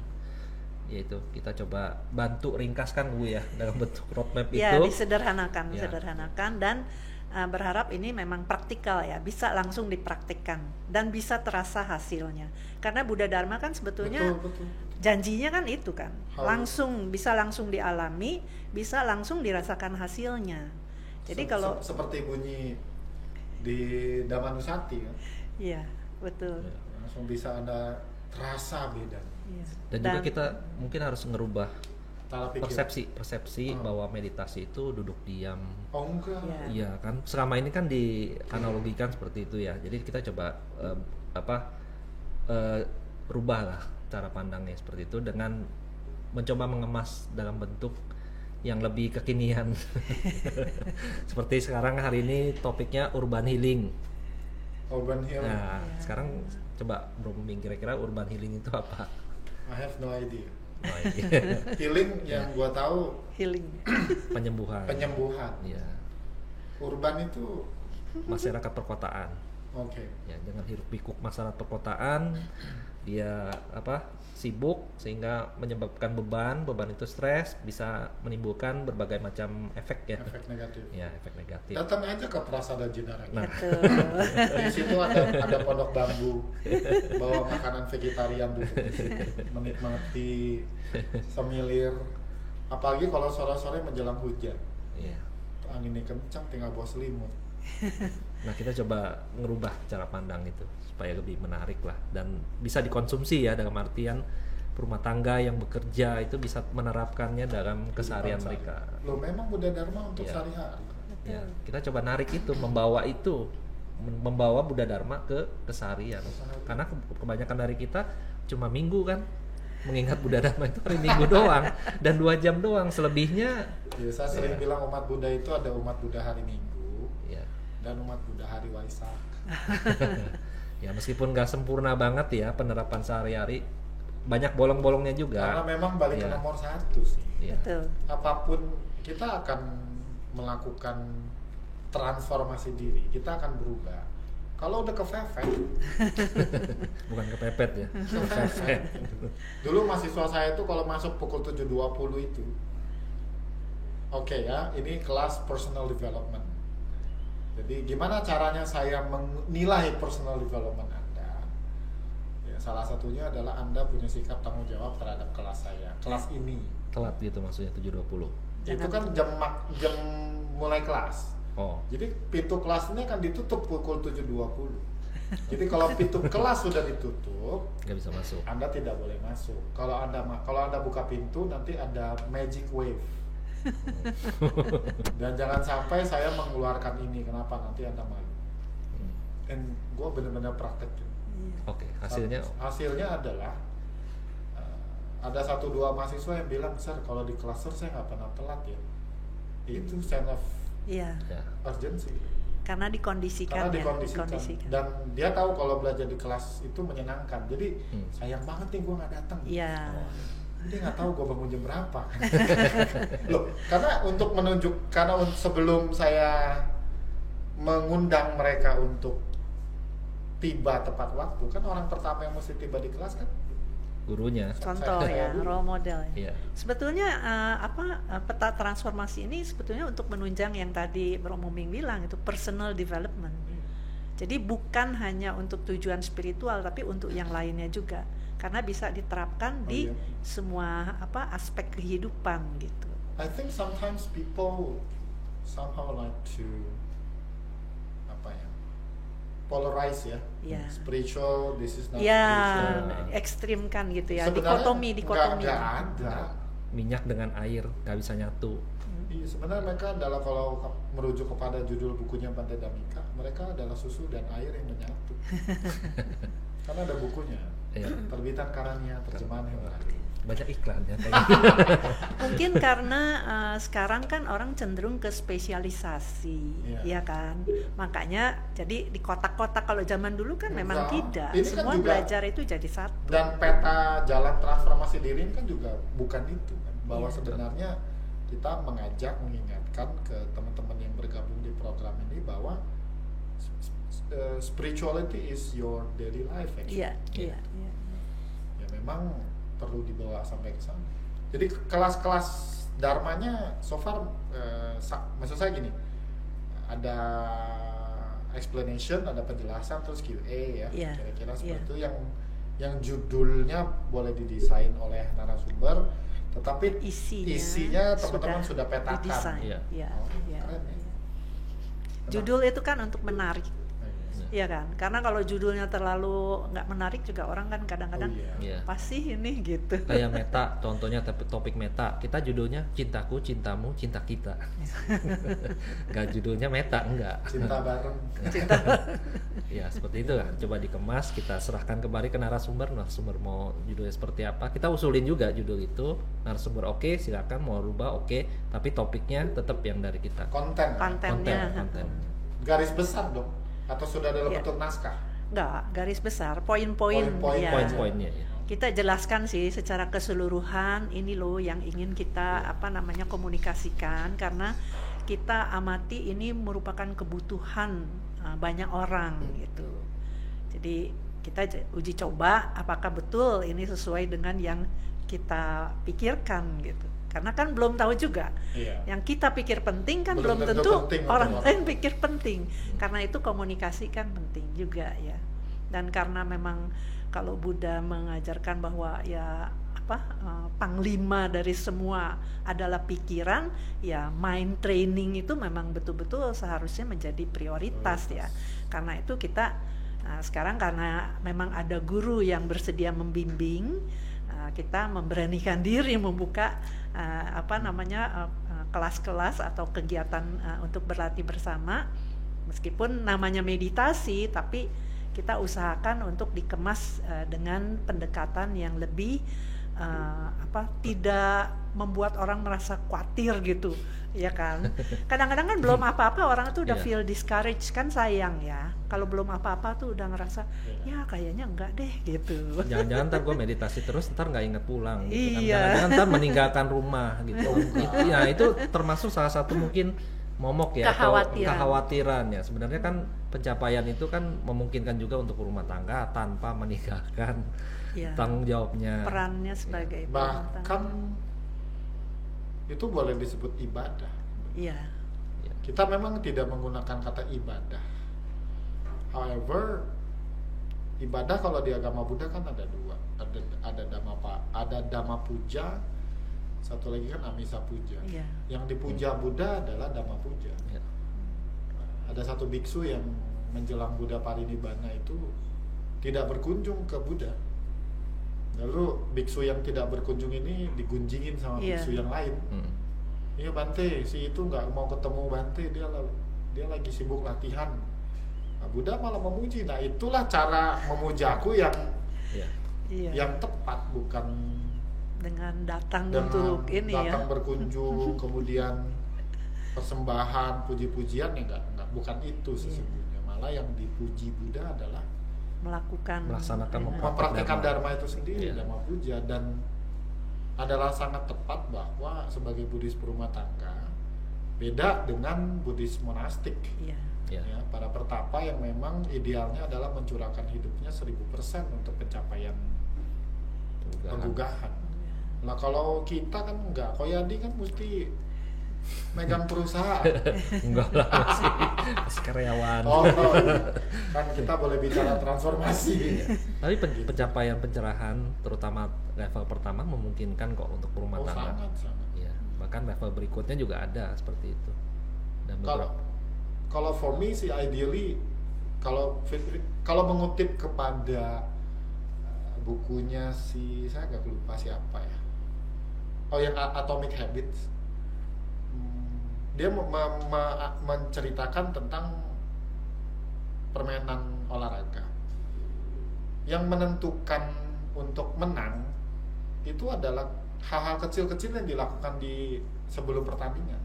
Yaitu kita coba bantu ringkaskan Bu ya dalam bentuk roadmap Ya, itu. disederhanakan, Ya. disederhanakan, dan berharap ini memang praktikal ya, bisa langsung dipraktikkan dan bisa terasa hasilnya. Karena Buddha Dharma kan sebetulnya betul. janjinya kan itu kan, Harus. bisa langsung dialami, bisa langsung dirasakan hasilnya. Jadi kalau seperti bunyi di Damanusati kan, iya, betul. langsung bisa Anda terasa beda. Iya. Dan juga kita mungkin harus ngerubah Cara pikir. persepsi bahwa meditasi itu duduk diam. Oh enggak. Iya. Iya kan selama ini kan dianalogikan seperti itu ya. Jadi kita coba rubah lah cara pandangnya seperti itu dengan mencoba mengemas dalam bentuk yang lebih kekinian. Seperti sekarang hari ini topiknya urban healing. Urban healing. Nah, sekarang coba Bro Ming kira-kira urban healing itu apa? I have no idea. Oh, iya. Healing yang gua tahu Healing. Penyembuhan. penyembuhan. Iya. Urban itu Masyarakat perkotaan. oke. Ya, dengan hiruk pikuk masyarakat perkotaan, dia sibuk sehingga menyebabkan beban itu stres, bisa menimbulkan berbagai macam efek ya. Efek negatif. Ya, efek negatif. Datang aja ke Prasada Jinara. Nah. Betul. Di situ ada pondok bambu, bawa makanan vegetarian dulu, menikmati semilir. Apalagi kalau sore-sore menjelang hujan, Iya. anginnya kencang, tinggal bawa selimut. Nah, kita coba ngerubah cara pandang itu supaya lebih menarik lah dan bisa dikonsumsi ya, dalam artian rumah tangga yang bekerja itu bisa menerapkannya dalam keseharian mereka. Loh, memang Buddha Dharma untuk Iya. sehari-hari. Ya, kita coba narik itu, membawa Buddha Dharma ke keseharian. Karena kebanyakan dari kita cuma minggu kan mengingat Buddha Dharma itu hari Minggu doang dan 2 jam doang, selebihnya Ya, saya sering bilang umat Buddha itu ada umat Buddha hari Minggu ya. dan umat Buddha hari Waisak. Ya meskipun nggak sempurna banget ya penerapan sehari-hari, banyak bolong-bolongnya juga. Karena memang balik ke Iya. nomor 1 sih. Iya. Betul. Apapun kita akan melakukan transformasi diri, kita akan berubah. Kalau udah kepepet, Bukan kepepet ya. kepepet. Dulu mahasiswa saya itu kalau masuk pukul 7.20 itu, oke ya, ini kelas personal development. Jadi gimana caranya saya menilai personal development Anda? Ya, salah satunya adalah Anda punya sikap tanggung jawab terhadap kelas saya, kelas ini. Telat gitu maksudnya 7.20. Itu kan jam mulai kelas. Oh. Jadi pintu kelas ini akan ditutup pukul 7.20. Jadi kalau pintu kelas sudah ditutup, Nggak bisa masuk. Anda tidak boleh masuk. Kalau Anda buka pintu, nanti ada magic wave. Dan jangan sampai saya mengeluarkan ini. Kenapa? Nanti Anda malu. Dan gue benar-benar praktekin. Oke, hasilnya Hasilnya adalah ada 1-2 mahasiswa yang bilang, "Sir, kalau di kelas saya nggak pernah telat ya." Itu sense of Iya. ya. urgency. Karena dikondisikan Karena ya, dikondisikan. Dan dia tahu kalau belajar di kelas itu menyenangkan. Jadi sayang banget nih gue nggak datang. Iya. Dia nggak tahu gue bangun jam berapa. Loh, karena sebelum saya mengundang mereka untuk tiba tepat waktu, kan orang pertama yang mesti tiba di kelas kan gurunya. Contoh ya, role model ya. Iya. Sebetulnya peta transformasi ini sebetulnya untuk menunjang yang tadi Bro Muming bilang itu personal development. Jadi bukan hanya untuk tujuan spiritual tapi untuk yang lainnya juga. Karena bisa diterapkan di semua aspek kehidupan gitu. I think sometimes people somehow like to polarize ya. Yeah. Spiritual, this is not Ya, spiritual. ekstrimkan gitu ya. Sebenarnya Dikotomi. nggak ada. Minyak dengan air nggak bisa nyatu. Iya, sebenarnya mereka adalah, kalau merujuk kepada judul bukunya Bante Dhammika, mereka adalah susu dan air yang menyatu. Karena ada bukunya, terbitan Karania, terjemahan yang terakhir. Banyak iklan ya. Mungkin karena sekarang kan orang cenderung ke spesialisasi, ya kan. Makanya jadi di kotak-kotak. Kalau zaman dulu kan memang tidak. Ini Semua kan juga, belajar itu jadi satu. Dan peta jalan transformasi diri ini kan juga bukan itu kan. Bahwa sebenarnya kita mengajak, mengingatkan ke teman-teman yang bergabung di program ini bahwa spirituality is your daily life actually. Iya. Ya memang perlu dibawa sampai ke sana. Jadi kelas-kelas dharmanya so far maksud saya gini, ada explanation, ada penjelasan, terus Q&A ya, kira-kira seperti itu yang judulnya boleh didesain oleh narasumber, tetapi isinya teman-teman sudah petakan. Iya. Keren ya. Judul itu kan untuk menarik. Iya kan, karena kalau judulnya terlalu nggak menarik juga orang kan kadang-kadang pasti ini gitu. Kayak meta, contohnya topik meta, kita judulnya cintaku, cintamu, cinta kita. Nggak judulnya meta, enggak. Cinta bareng. Ya seperti itu kan, coba dikemas, kita serahkan kembali ke narasumber mau judulnya seperti apa, kita usulin juga judul itu, narasumber oke, silakan mau rubah oke, tapi topiknya tetap yang dari kita. Kontennya. Garis besar dong. Atau sudah dalam bentuk naskah? Enggak, garis besar, poin-poinnya. Kita jelaskan sih secara keseluruhan, ini loh yang ingin kita komunikasikan, karena kita amati ini merupakan kebutuhan banyak orang gitu. Jadi kita uji coba apakah betul ini sesuai dengan yang kita pikirkan gitu. Karena kan belum tahu juga. Yang kita pikir penting kan belum tentu orang lain pikir penting. Karena itu komunikasi kan penting juga ya. Dan karena memang kalau Buddha mengajarkan bahwa panglima dari semua adalah pikiran, ya mind training itu memang betul-betul seharusnya menjadi prioritas ya. Karena itu kita sekarang karena memang ada guru yang bersedia membimbing, kita memberanikan diri membuka kelas-kelas atau kegiatan untuk berlatih bersama, meskipun namanya meditasi tapi kita usahakan untuk dikemas dengan pendekatan yang lebih tidak membuat orang merasa khawatir gitu, ya kan. Kadang-kadang kan belum apa-apa orang itu udah feel discouraged, kan sayang ya. Kalau belum apa-apa tuh udah ngerasa ya kayaknya enggak deh gitu. Jangan-jangan ntar gue meditasi terus ntar nggak inget pulang gitu. Jangan-jangan ntar meninggalkan rumah gitu. itu termasuk salah satu mungkin momok ya, kekhawatiran ya. Sebenarnya kan pencapaian itu kan memungkinkan juga untuk rumah tangga tanpa meninggalkan tanggung jawabnya, perannya sebagai bahkan itu boleh disebut ibadah. Kita memang tidak menggunakan kata ibadah. However, ibadah kalau di agama Buddha kan ada dua, ada Dhamma Puja, satu lagi kan Amisa Puja. Yang dipuja Buddha adalah Dhamma Puja. Ada satu biksu yang menjelang Buddha Parinibbana itu tidak berkunjung ke Buddha. Lalu biksu yang tidak berkunjung ini digunjingin sama biksu yang lain. Iya Bante, si itu nggak mau ketemu Bante, dia lagi sibuk latihan. Nah, Buddha malah memuji. Nah itulah cara memujaku yang tepat, bukan dengan datang untuk ini datang berkunjung kemudian persembahan puji-pujian ya bukan itu sesungguhnya. Malah yang dipuji Buddha adalah mempraktikkan dharma itu sendiri, Dhamma Puja, dan adalah sangat tepat bahwa sebagai Buddhis berumah tangga beda dengan Buddhis monastik. Para pertapa yang memang idealnya adalah mencurahkan hidupnya 1000% untuk pencapaian penggugahan. Nah kalau kita kan enggak, Koyadi kan mesti megang perusahaan. Enggak lah, masih karyawan. Iya. Kan kita boleh bicara transformasi. Tapi pencapaian pencerahan terutama level pertama memungkinkan kok untuk rumah tangga. Sangat. Iya, bahkan level berikutnya juga ada seperti itu. Dan Kalau for me sih ideally kalau mengutip kepada bukunya saya agak lupa siapa ya. Oh, yang Atomic Habits. Dia menceritakan tentang permainan olahraga. Yang menentukan untuk menang itu adalah hal-hal kecil-kecil yang dilakukan di sebelum pertandingan.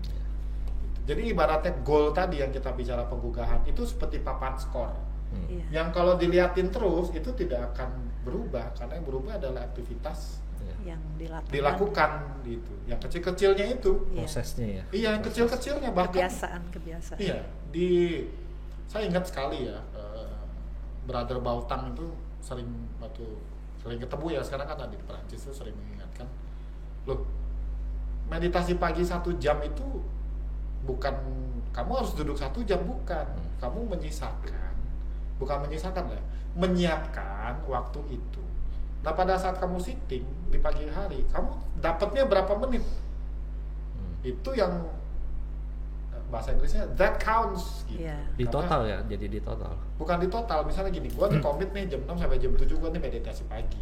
Jadi ibaratnya goal tadi yang kita bicara penggugahan itu seperti papan skor. Yang kalau diliatin terus itu tidak akan berubah, karena yang berubah adalah aktivitas yang dilakukan gitu. Yang kecil-kecilnya itu prosesnya ya. Iya, yang kecil-kecilnya bahkan kebiasaan. Iya, saya ingat sekali ya, Brother Bautang itu sering ketemu ya, sekarang kan ada di Perancis itu sering mengingatkan, loh, meditasi pagi 1 jam itu bukan kamu harus duduk 1 jam, bukan. Kamu menyiapkan waktu itu. Nah pada saat kamu sitting di pagi hari, kamu dapatnya berapa menit? Itu yang bahasa Inggrisnya that counts gitu. Di total ya, jadi di total. Bukan di total, misalnya gini, gue komit nih jam 6 sampai jam 7 gue nih meditasi pagi.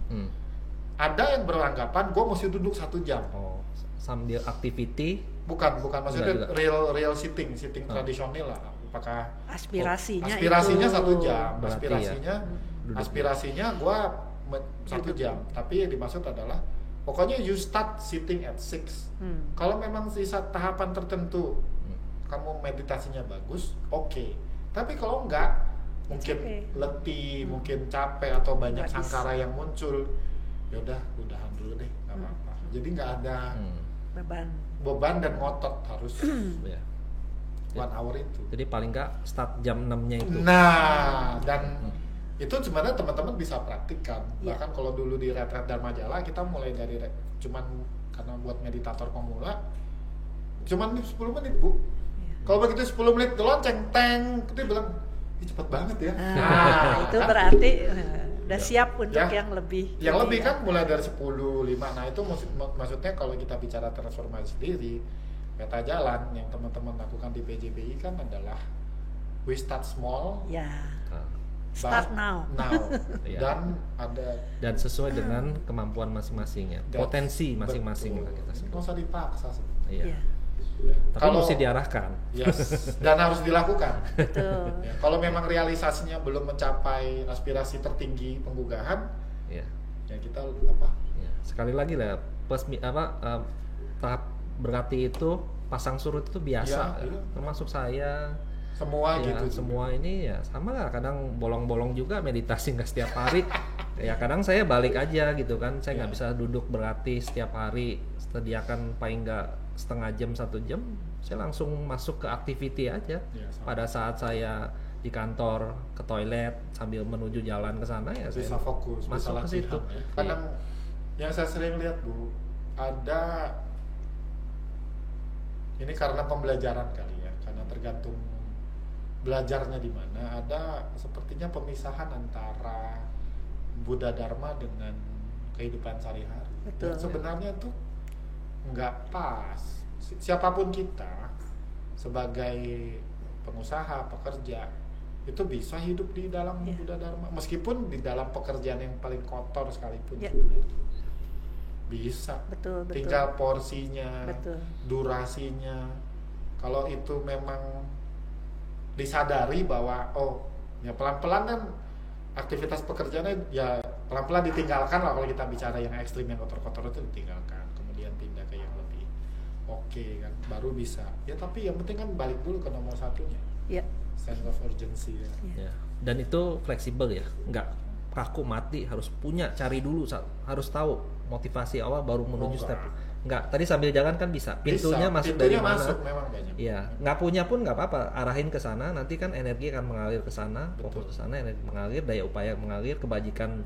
Ada yang beranggapan gue mesti duduk 1 jam. Oh, sambil activity? Bukan maksudnya real sitting tradisional lah. Apakah aspirasinya 1 jam, aspirasinya gue 1 jam, tapi yang dimaksud adalah pokoknya you start sitting at 6. Kalau memang sisa tahapan tertentu kamu meditasinya bagus, oke. Tapi kalau enggak, mungkin letih, mungkin capek atau banyak sangkara yang muncul, ya udahan dulu deh, nggak apa-apa. Jadi nggak ada beban dan ngotot harus 1 hour itu. Jadi paling nggak start jam 6-nya itu. Nah, dan itu sebenarnya teman-teman bisa praktikkan. Bahkan kalau dulu di retret Dharma Jala kita mulai dari cuman karena buat meditator pemula cuman 10 menit, Bu. Kalau begitu 10 menit lonceng teng, kita bilang ini cepet banget ya. Itu berarti udah siap untuk yang lebih. Yang lebih kan mulai dari 10, 5. Nah, itu maksudnya kalau kita bicara transformasi diri, peta jalan yang teman-teman lakukan di PJBI kan adalah we start small. Start now. Dan sesuai dengan kemampuan masing-masing ya, potensi masing-masing lah kita sebut. Nggak usah dipaksa sebenarnya. Iya. Tapi mesti diarahkan. Dan harus dilakukan. Betul. Kalau memang realisasinya belum mencapai aspirasi tertinggi penggugahan, ya kita apa? Sekali lagi lah, tahap berarti itu pasang surut itu biasa, termasuk saya. Semua semua ini ya sama lah, kadang bolong-bolong juga meditasi nggak setiap hari. Ya kadang saya balik aja gitu kan, saya nggak bisa duduk berarti setiap hari, sediakan paling nggak setengah jam 1 jam, saya langsung masuk ke activity aja. Pada saat saya di kantor ke toilet sambil menuju jalan ke sana ya bisa saya fokus, masuk ke situ. Kadang yang saya sering lihat, Bu, ada ini karena pembelajaran kali ya, karena tergantung belajarnya di mana, ada sepertinya pemisahan antara Buddha Dharma dengan kehidupan sehari-hari. Dan sebenarnya tuh nggak pas. Siapapun kita sebagai pengusaha, pekerja, itu bisa hidup di dalam Buddha Dharma meskipun di dalam pekerjaan yang paling kotor sekalipun. Bisa. Betul. Tinggal porsinya, durasinya. Kalau itu memang disadari bahwa ya pelan-pelan kan aktivitas pekerjaannya ya pelan-pelan ditinggalkan lah. Kalau kita bicara yang ekstrim, yang kotor-kotor itu ditinggalkan, kemudian pindah ke yang lebih oke kan, baru bisa ya. Tapi yang penting kan balik dulu ke nomor satunya, sense of urgency ya. Dan itu fleksibel ya, nggak kaku mati, harus punya, cari dulu, harus tahu motivasi awal baru menuju step. Enggak, tadi sambil jalan kan bisa. Pintunya masuk dari mana? Memang banyak. Iya, nggak punya pun nggak apa-apa, arahin ke sana, nanti kan energi akan mengalir ke sana, fokus ke sana, energi mengalir, daya upaya mengalir, kebajikan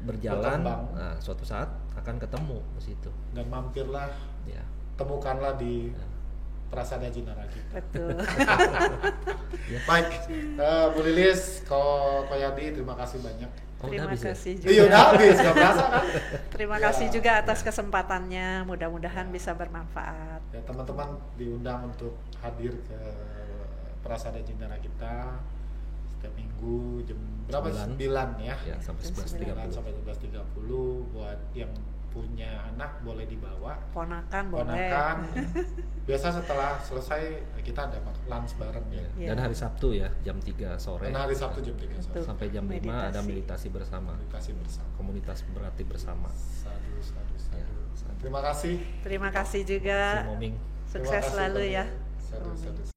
berjalan, berkembang. nah, suatu saat akan ketemu ke situ. Dan mampirlah, Ya. temukanlah di Prasada Jinara kita. Betul. Baik, Bu Lilis, Ko Yadi, terima kasih banyak. Oh, udah Terima habis ya? kasih Iya juga. udah habis, nggak berasa kan? Terima Ya. kasih juga atas kesempatannya. Mudah-mudahan bisa bermanfaat. Ya, teman-teman diundang untuk hadir ke Prasada Jinara kita setiap minggu jam berapa? 9 ya. Ya, sampai Jam 9 11.30. sampai 11.30. Buat yang punya anak boleh dibawa. Ponakan boleh. Ponakan. Biasa setelah selesai kita ada lunch bareng ya. Iya. Dan hari Sabtu ya, jam 3 sore. Dan hari Sabtu jam 3 sore. Betul. Sampai jam 5 ada meditasi bersama. Meditasi bersama. Komunitas berarti bersama. Sadu, sadu, sadu. Ya, sadu. Terima kasih. Terima kasih juga. Si Moming. Terima Sukses kasih, selalu Tony. ya. Sadu, sadu.